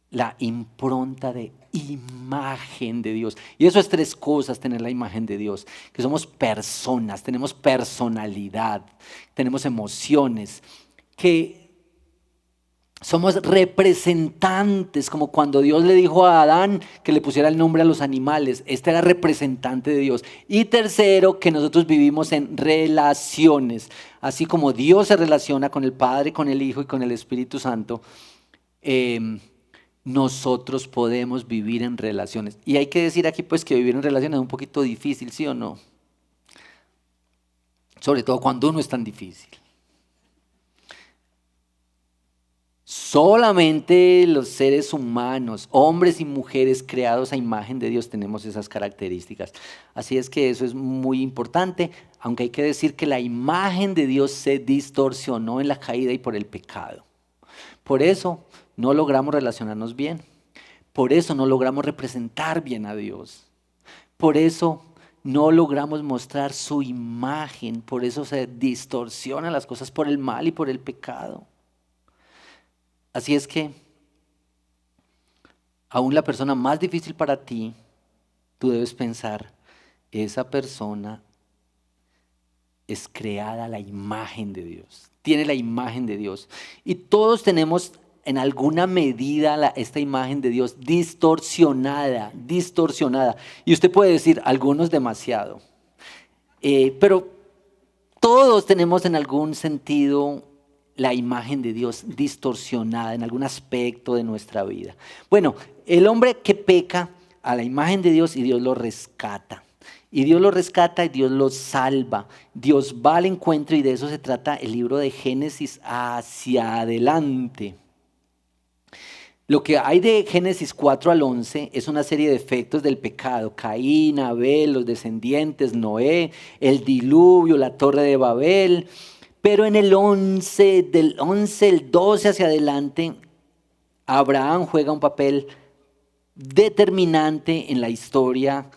la impronta de imagen de Dios. Y eso es tres cosas, tener la imagen de Dios. Que somos personas, tenemos personalidad, tenemos emociones, que somos representantes, como cuando Dios le dijo a Adán que le pusiera el nombre a los animales. Este era representante de Dios. Y tercero, que nosotros vivimos en relaciones. Así como Dios se relaciona con el Padre, con el Hijo y con el Espíritu Santo, nosotros podemos vivir en relaciones. Y hay que decir aquí pues que vivir en relaciones es un poquito difícil, ¿sí o no? Sobre todo cuando uno es tan difícil. Solamente los seres humanos, hombres y mujeres creados a imagen de Dios, tenemos esas características. Así es que eso es muy importante, aunque hay que decir que la imagen de Dios se distorsionó en la caída y por el pecado. Por eso no logramos relacionarnos bien. Por eso no logramos representar bien a Dios. Por eso no logramos mostrar su imagen. Por eso se distorsionan las cosas por el mal y por el pecado. Así es que, aún la persona más difícil para ti, tú debes pensar, esa persona es creada a la imagen de Dios, tiene la imagen de Dios. Y todos tenemos en alguna medida esta imagen de Dios distorsionada, distorsionada. Y usted puede decir, algunos demasiado. Pero todos tenemos en algún sentido la imagen de Dios distorsionada en algún aspecto de nuestra vida. Bueno, el hombre que peca a la imagen de Dios y Dios lo rescata. Y Dios lo rescata y Dios lo salva. Dios va al encuentro y de eso se trata el libro de Génesis hacia adelante. Lo que hay de Génesis 4 al 11 es una serie de efectos del pecado. Caín, Abel, los descendientes, Noé, el diluvio, la torre de Babel. Pero en el 11, del 11, el 12 hacia adelante, Abraham juega un papel determinante en la historia,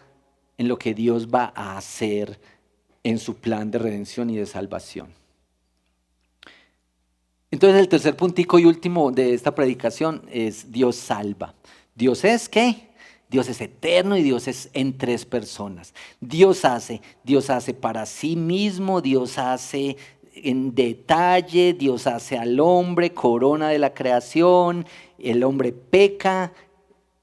en lo que Dios va a hacer en su plan de redención y de salvación. Entonces el tercer puntico y último de esta predicación es Dios salva. ¿Dios es qué? Dios es eterno y Dios es en tres personas. Dios hace para sí mismo, Dios hace en detalle, Dios hace al hombre, corona de la creación, el hombre peca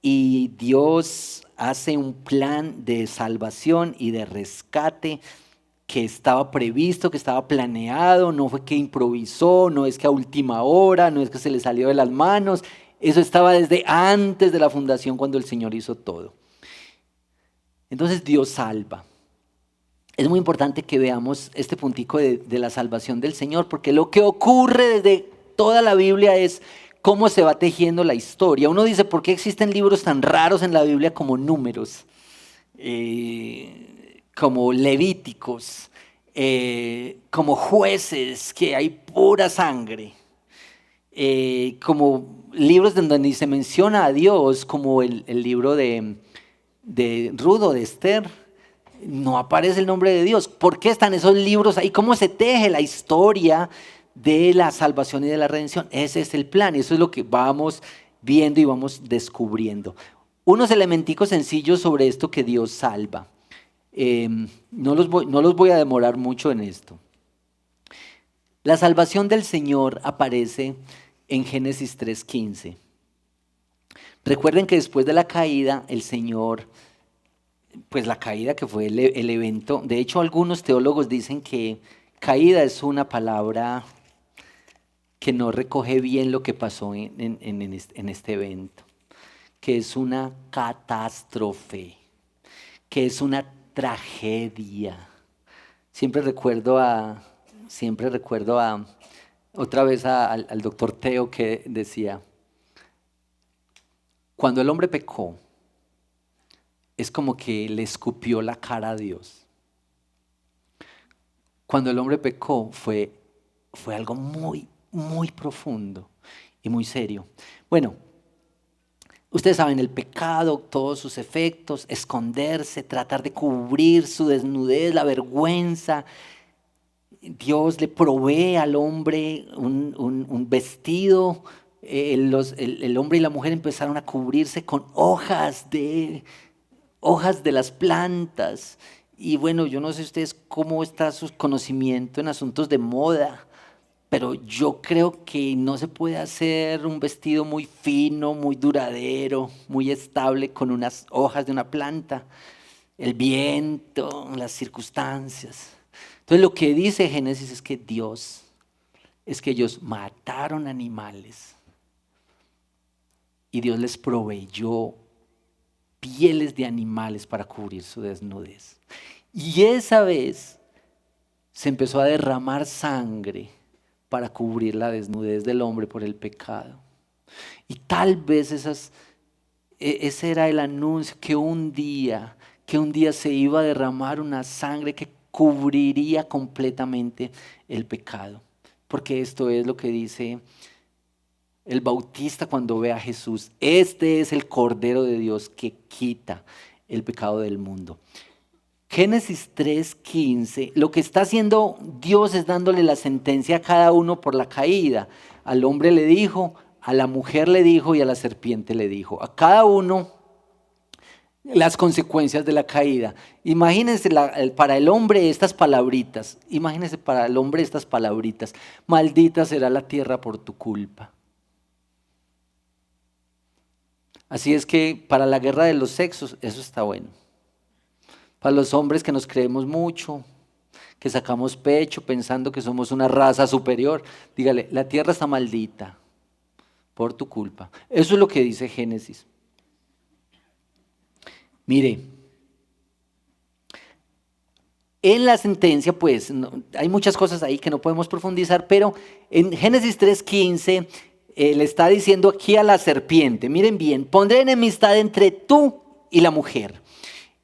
y Dios hace un plan de salvación y de rescate que estaba previsto, que estaba planeado, no fue que improvisó, no es que a última hora, no es que se le salió de las manos, eso estaba desde antes de la fundación cuando el Señor hizo todo. Entonces Dios salva. Es muy importante que veamos este puntico de la salvación del Señor, porque lo que ocurre desde toda la Biblia es cómo se va tejiendo la historia. Uno dice, ¿por qué existen libros tan raros en la Biblia como Números? Como Levíticos, como Jueces, que hay pura sangre, como libros donde ni se menciona a Dios, como el libro de Rudo, de Esther, no aparece el nombre de Dios. ¿Por qué están esos libros ahí? ¿Cómo se teje la historia de la salvación y de la redención? Ese es el plan, eso es lo que vamos viendo y vamos descubriendo. Unos elementicos sencillos sobre esto que Dios salva. No los voy a demorar mucho en esto. La salvación del Señor aparece en Génesis 3:15. Recuerden que después de la caída, el Señor, pues la caída que fue el evento, de hecho algunos teólogos dicen que caída es una palabra que no recoge bien lo que pasó en este evento, que es una catástrofe, que es una tragedia. Siempre recuerdo otra vez al doctor Teo que decía, cuando el hombre pecó, es como que le escupió la cara a Dios. Cuando el hombre pecó fue algo muy, muy profundo y muy serio. Bueno, ustedes saben, el pecado, todos sus efectos, esconderse, tratar de cubrir su desnudez, la vergüenza. Dios le provee al hombre un vestido. El hombre y la mujer empezaron a cubrirse con hojas de las plantas. Y bueno, yo no sé ustedes cómo está su conocimiento en asuntos de moda, pero yo creo que no se puede hacer un vestido muy fino, muy duradero, muy estable con unas hojas de una planta. El viento, las circunstancias. Entonces lo que dice Génesis es que ellos mataron animales y Dios les proveyó pieles de animales para cubrir su desnudez. Y esa vez se empezó a derramar sangre para cubrir la desnudez del hombre por el pecado. Y tal vez ese era el anuncio que un día se iba a derramar una sangre que cubriría completamente el pecado. Porque esto es lo que dice el Bautista cuando ve a Jesús. Este es el Cordero de Dios que quita el pecado del mundo. Génesis 3:15, lo que está haciendo Dios es dándole la sentencia a cada uno por la caída. Al hombre le dijo, a la mujer le dijo y a la serpiente le dijo. A cada uno las consecuencias de la caída. Imagínense para el hombre estas palabritas. Imagínense para el hombre estas palabritas. Maldita será la tierra por tu culpa. Así es que para la guerra de los sexos, eso está bueno. Para los hombres que nos creemos mucho, que sacamos pecho pensando que somos una raza superior, dígale, la tierra está maldita por tu culpa. Eso es lo que dice Génesis. Mire, en la sentencia, pues, hay muchas cosas ahí que no podemos profundizar, pero en Génesis 3:15 le está diciendo aquí a la serpiente, miren bien, pondré enemistad entre tú y la mujer,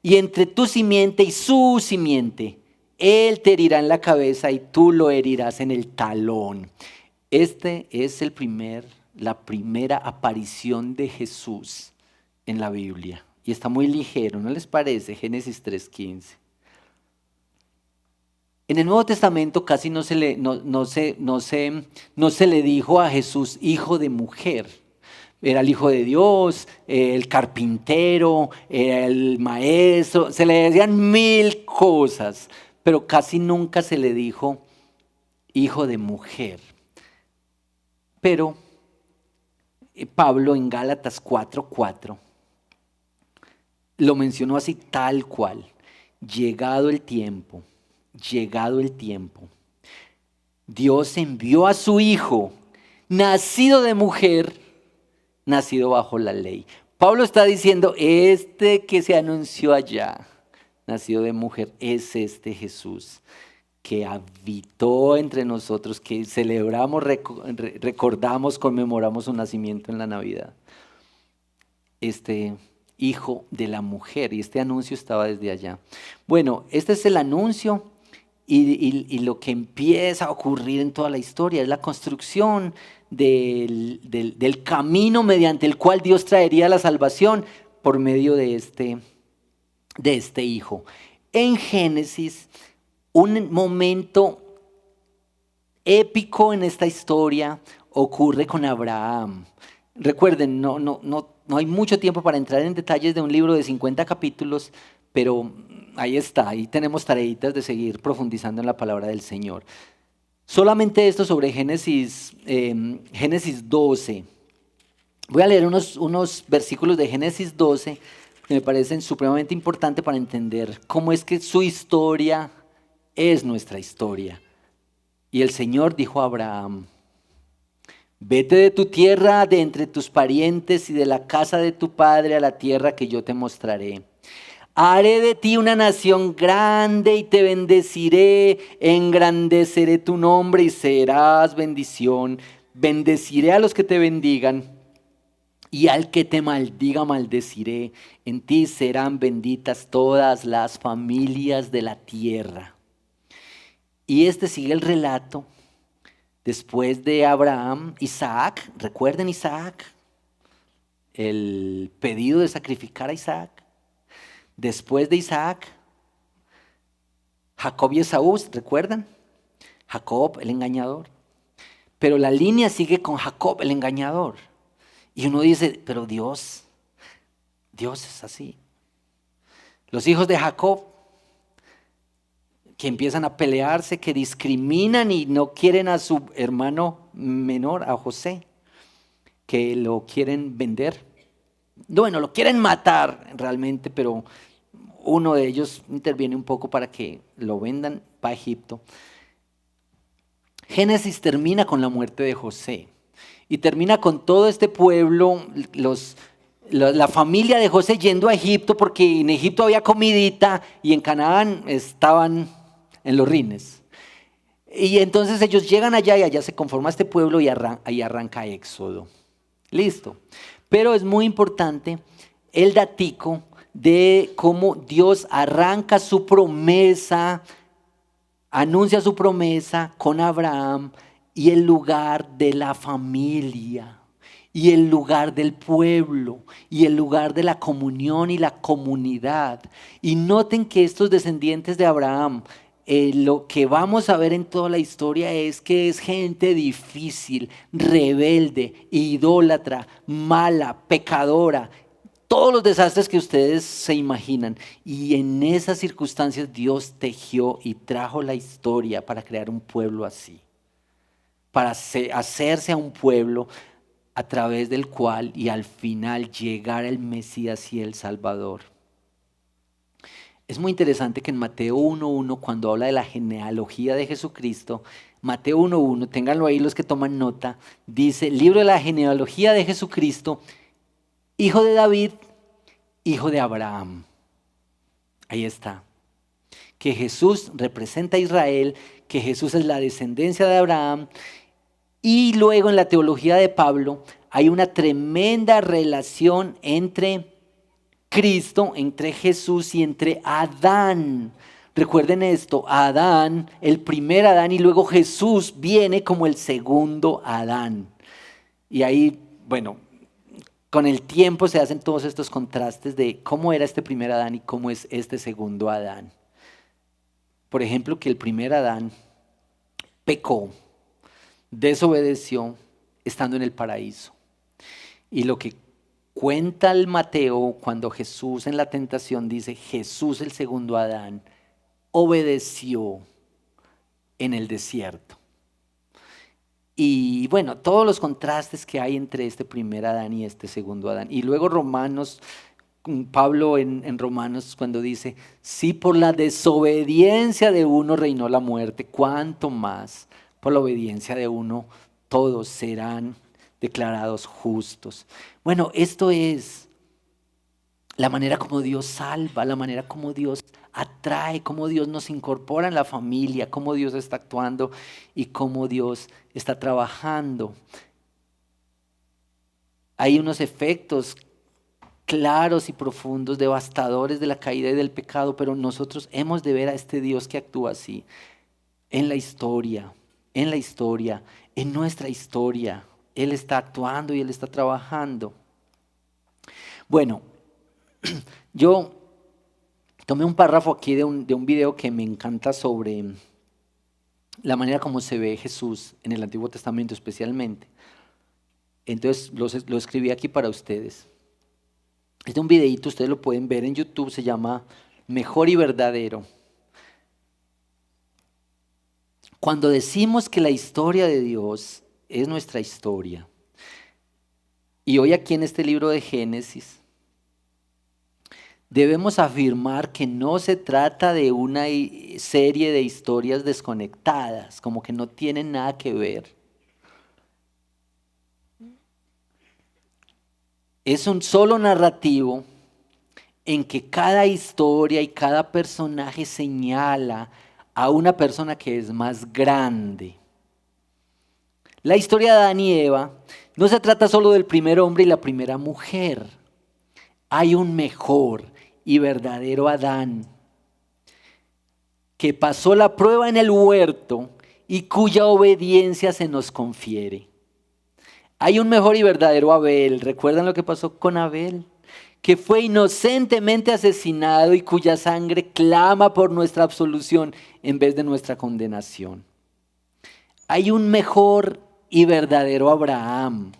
y entre tu simiente y su simiente. Él te herirá en la cabeza y tú lo herirás en el talón. Este es la primera aparición de Jesús en la Biblia. Y está muy ligero, ¿no les parece? Génesis 3:15. En el Nuevo Testamento casi no se le dijo a Jesús hijo de mujer. Era el hijo de Dios, el carpintero, el maestro, se le decían mil cosas, pero casi nunca se le dijo hijo de mujer. Pero Pablo en Gálatas 4:4 lo mencionó así tal cual. Llegado el tiempo, Dios envió a su Hijo, nacido de mujer, nacido bajo la ley. Pablo está diciendo, este que se anunció allá, nacido de mujer, es este Jesús que habitó entre nosotros, que celebramos, recordamos, conmemoramos su nacimiento en la Navidad. Este hijo de la mujer, y este anuncio estaba desde allá. Bueno, este es el anuncio y lo que empieza a ocurrir en toda la historia es la construcción del camino mediante el cual Dios traería la salvación por medio de este hijo. En Génesis, un momento épico en esta historia ocurre con Abraham. Recuerden, no hay mucho tiempo para entrar en detalles de un libro de 50 capítulos, pero ahí está, ahí tenemos tareitas de seguir profundizando en la palabra del Señor. Solamente esto sobre Génesis 12. Voy a leer unos versículos de Génesis 12 que me parecen supremamente importantes para entender cómo es que su historia es nuestra historia. Y el Señor dijo a Abraham: vete de tu tierra, de entre tus parientes y de la casa de tu padre a la tierra que yo te mostraré. Haré de ti una nación grande y te bendeciré, engrandeceré tu nombre y serás bendición. Bendeciré a los que te bendigan y al que te maldiga maldeciré. En ti serán benditas todas las familias de la tierra. Y este sigue el relato. Después de Abraham, Isaac, recuerden Isaac, el pedido de sacrificar a Isaac. Después de Isaac, Jacob y Esaú, ¿recuerdan? Jacob, el engañador. Pero la línea sigue con Jacob, el engañador. Y uno dice, pero Dios es así. Los hijos de Jacob, que empiezan a pelearse, que discriminan y no quieren a su hermano menor, a José, que lo quieren vender. Bueno, lo quieren matar realmente, pero uno de ellos interviene un poco para que lo vendan para Egipto. Génesis termina con la muerte de José y termina con todo este pueblo, la familia de José yendo a Egipto, porque en Egipto había comidita y en Canaán estaban en los rines. Y entonces ellos llegan allá y allá se conforma este pueblo y ahí arranca Éxodo. Listo. Pero es muy importante el datico de cómo Dios arranca su promesa, anuncia su promesa con Abraham y el lugar de la familia, y el lugar del pueblo, y el lugar de la comunión y la comunidad. Y noten que estos descendientes de Abraham, lo que vamos a ver en toda la historia es que es gente difícil, rebelde, idólatra, mala, pecadora. Todos los desastres que ustedes se imaginan. Y en esas circunstancias Dios tejió y trajo la historia para crear un pueblo así. Para hacerse a un pueblo a través del cual y al final llegar el Mesías y el Salvador. Es muy interesante que en Mateo 1.1, cuando habla de la genealogía de Jesucristo, Mateo 1.1, ténganlo ahí los que toman nota, dice, libro de la genealogía de Jesucristo, hijo de David, hijo de Abraham. Ahí está. Que Jesús representa a Israel, que Jesús es la descendencia de Abraham. Y luego en la teología de Pablo hay una tremenda relación entre Cristo, entre Jesús y entre Adán. Recuerden esto, Adán, el primer Adán, y luego Jesús viene como el segundo Adán. Y ahí, bueno, con el tiempo se hacen todos estos contrastes de cómo era este primer Adán y cómo es este segundo Adán. Por ejemplo, que el primer Adán pecó, desobedeció estando en el paraíso. Y lo que cuenta el Mateo cuando Jesús en la tentación dice, Jesús el segundo Adán obedeció en el desierto. Y bueno, todos los contrastes que hay entre este primer Adán y este segundo Adán. Y luego Romanos, Pablo en Romanos cuando dice, si por la desobediencia de uno reinó la muerte, ¿cuánto más por la obediencia de uno todos serán declarados justos? Bueno, esto es la manera como Dios salva, la manera como Dios atrae, cómo Dios nos incorpora en la familia, cómo Dios está actuando y cómo Dios está trabajando. Hay unos efectos claros y profundos, devastadores de la caída y del pecado, pero nosotros hemos de ver a este Dios que actúa así en la historia, en nuestra historia. Él está actuando y Él está trabajando. Bueno, yo tomé un párrafo aquí de un video que me encanta sobre la manera como se ve Jesús en el Antiguo Testamento especialmente. Entonces lo escribí aquí para ustedes. Es de un videíto, ustedes lo pueden ver en YouTube, se llama Mejor y Verdadero. Cuando decimos que la historia de Dios es nuestra historia, Y hoy aquí en este libro de Génesis, debemos afirmar que no se trata de una serie de historias desconectadas, como que no tienen nada que ver. Es un solo narrativo en que cada historia y cada personaje señala a una persona que es más grande. La historia de Adán y Eva no se trata solo del primer hombre y la primera mujer. Hay un mejor y verdadero Adán que pasó la prueba en el huerto y cuya obediencia se nos confiere. Hay un mejor y verdadero Abel. ¿Recuerdan lo que pasó con Abel? Que fue inocentemente asesinado y cuya sangre clama por nuestra absolución en vez de nuestra condenación. Hay un mejor y verdadero Abraham,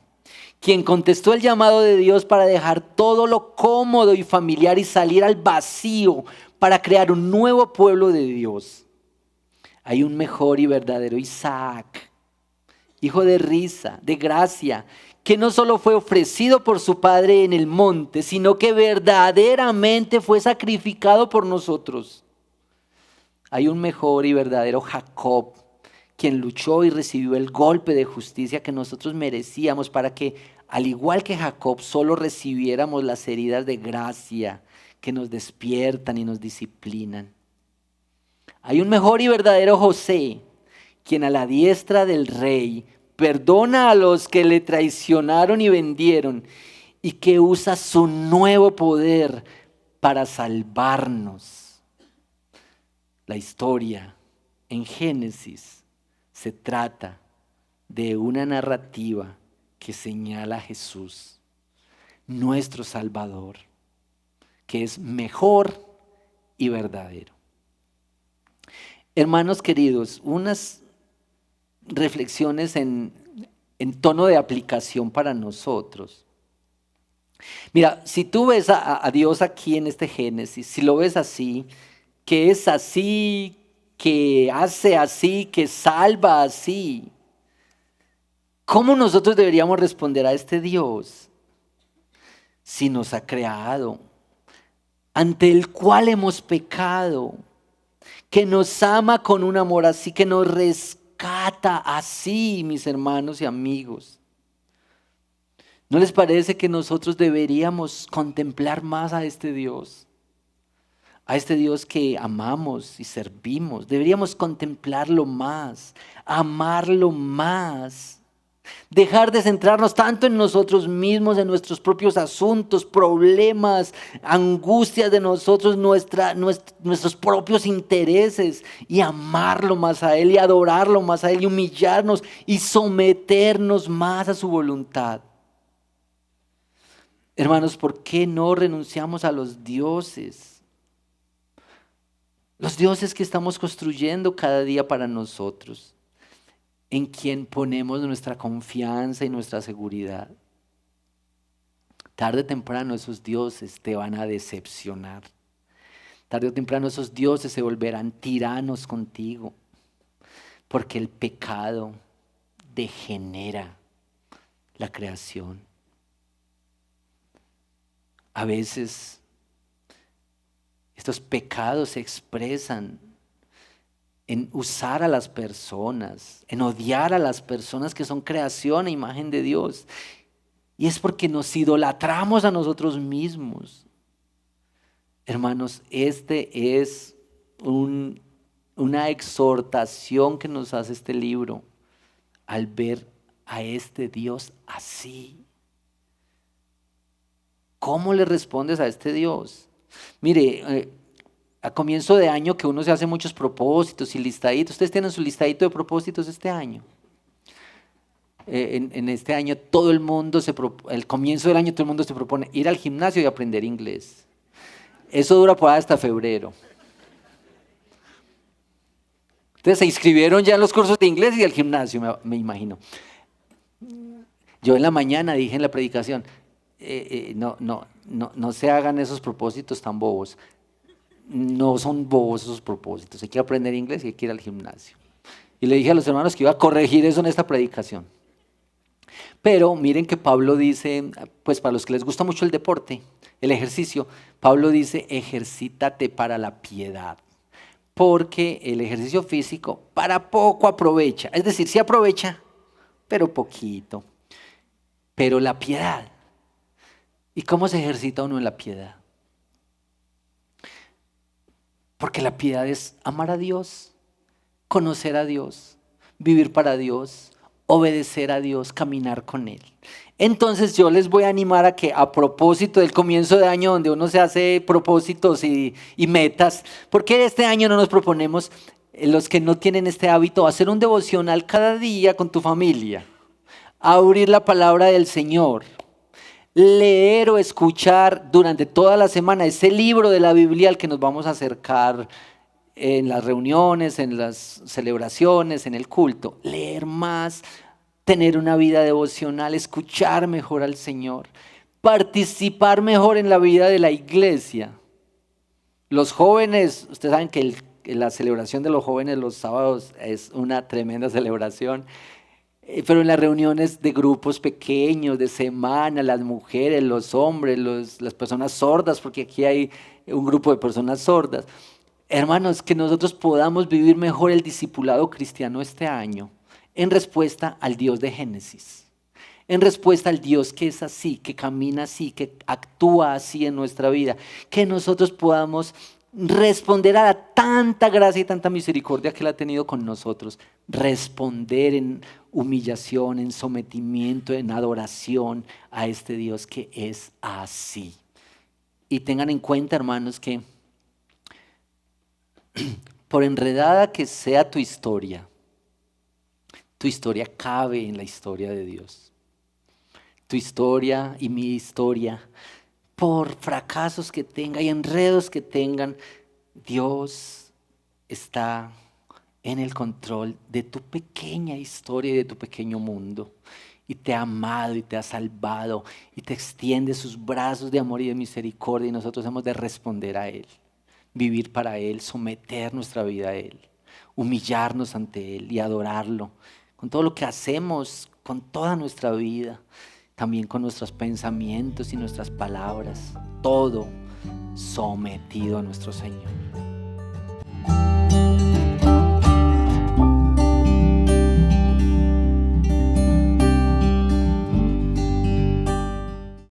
quien contestó el llamado de Dios para dejar todo lo cómodo y familiar y salir al vacío para crear un nuevo pueblo de Dios. Hay un mejor y verdadero Isaac, hijo de risa, de gracia, que no solo fue ofrecido por su padre en el monte, sino que verdaderamente fue sacrificado por nosotros. Hay un mejor y verdadero Jacob, quien luchó y recibió el golpe de justicia que nosotros merecíamos para que, al igual que Jacob, solo recibiéramos las heridas de gracia que nos despiertan y nos disciplinan. Hay un mejor y verdadero José, quien a la diestra del rey perdona a los que le traicionaron y vendieron y que usa su nuevo poder para salvarnos. La historia en Génesis se trata de una narrativa que señala a Jesús, nuestro Salvador, que es mejor y verdadero. Hermanos queridos, unas reflexiones en tono de aplicación para nosotros. Mira, si tú ves a Dios aquí en este Génesis, si lo ves así, que es así, que hace así, que salva así, ¿cómo nosotros deberíamos responder a este Dios? Si nos ha creado, ante el cual hemos pecado, que nos ama con un amor así, que nos rescata así, mis hermanos y amigos. ¿No les parece que nosotros deberíamos contemplar más a este Dios? A este Dios que amamos y servimos. Deberíamos contemplarlo más, amarlo más. Dejar de centrarnos tanto en nosotros mismos, en nuestros propios asuntos, problemas, angustias de nosotros, nuestros propios intereses, y amarlo más a Él y adorarlo más a Él y humillarnos y someternos más a su voluntad. Hermanos, ¿por qué no renunciamos a los dioses? Los dioses que estamos construyendo cada día para nosotros, en quien ponemos nuestra confianza y nuestra seguridad. Tarde o temprano esos dioses te van a decepcionar. Tarde o temprano esos dioses se volverán tiranos contigo, porque el pecado degenera la creación. A veces estos pecados se expresan en usar a las personas, en odiar a las personas que son creación e imagen de Dios. Y es porque nos idolatramos a nosotros mismos. Hermanos, este es una exhortación que nos hace este libro al ver a este Dios así. ¿Cómo le respondes a este Dios? Mire, a comienzo de año que uno se hace muchos propósitos y listaditos. ¿Ustedes tienen su listadito de propósitos este año? En este año todo el mundo el comienzo del año todo el mundo se propone ir al gimnasio y aprender inglés. Eso dura por ahí hasta febrero. Ustedes se inscribieron ya en los cursos de inglés y al gimnasio, me imagino. Yo en la mañana dije en la predicación, no se hagan esos propósitos tan bobos. No son bobos esos propósitos. Hay que aprender inglés y hay que ir al gimnasio. Y le dije a los hermanos que iba a corregir eso en esta predicación. Pero miren que Pablo dice, pues para los que les gusta mucho el deporte, el ejercicio, Pablo dice, ejercítate para la piedad. Porque el ejercicio físico para poco aprovecha. Es decir, sí aprovecha, pero poquito. Pero la piedad. ¿Y cómo se ejercita uno en la piedad? Porque la piedad es amar a Dios, conocer a Dios, vivir para Dios, obedecer a Dios, caminar con Él. Entonces yo les voy a animar a que a propósito del comienzo de año donde uno se hace propósitos y metas, porque este año no nos proponemos, los que no tienen este hábito, hacer un devocional cada día con tu familia, abrir la palabra del Señor, leer o escuchar durante toda la semana ese libro de la Biblia al que nos vamos a acercar en las reuniones, en las celebraciones, en el culto. Leer más, tener una vida devocional, escuchar mejor al Señor, participar mejor en la vida de la iglesia. Los jóvenes, ustedes saben que la celebración de los jóvenes los sábados es una tremenda celebración. Pero en las reuniones de grupos pequeños, de semana, las mujeres, los hombres, las personas sordas, porque aquí hay un grupo de personas sordas. Hermanos, que nosotros podamos vivir mejor el discipulado cristiano este año en respuesta al Dios de Génesis, en respuesta al Dios que es así, que camina así, que actúa así en nuestra vida, que nosotros podamos responder a la tanta gracia y tanta misericordia que Él ha tenido con nosotros, responder en humillación, en sometimiento, en adoración a este Dios que es así. Y tengan en cuenta, hermanos, que por enredada que sea tu historia cabe en la historia de Dios. Tu historia y mi historia, por fracasos que tenga y enredos que tengan, Dios está en el control de tu pequeña historia y de tu pequeño mundo. Y te ha amado y te ha salvado y te extiende sus brazos de amor y de misericordia y nosotros hemos de responder a Él, vivir para Él, someter nuestra vida a Él, humillarnos ante Él y adorarlo con todo lo que hacemos, con toda nuestra vida, también con nuestros pensamientos y nuestras palabras, todo sometido a nuestro Señor.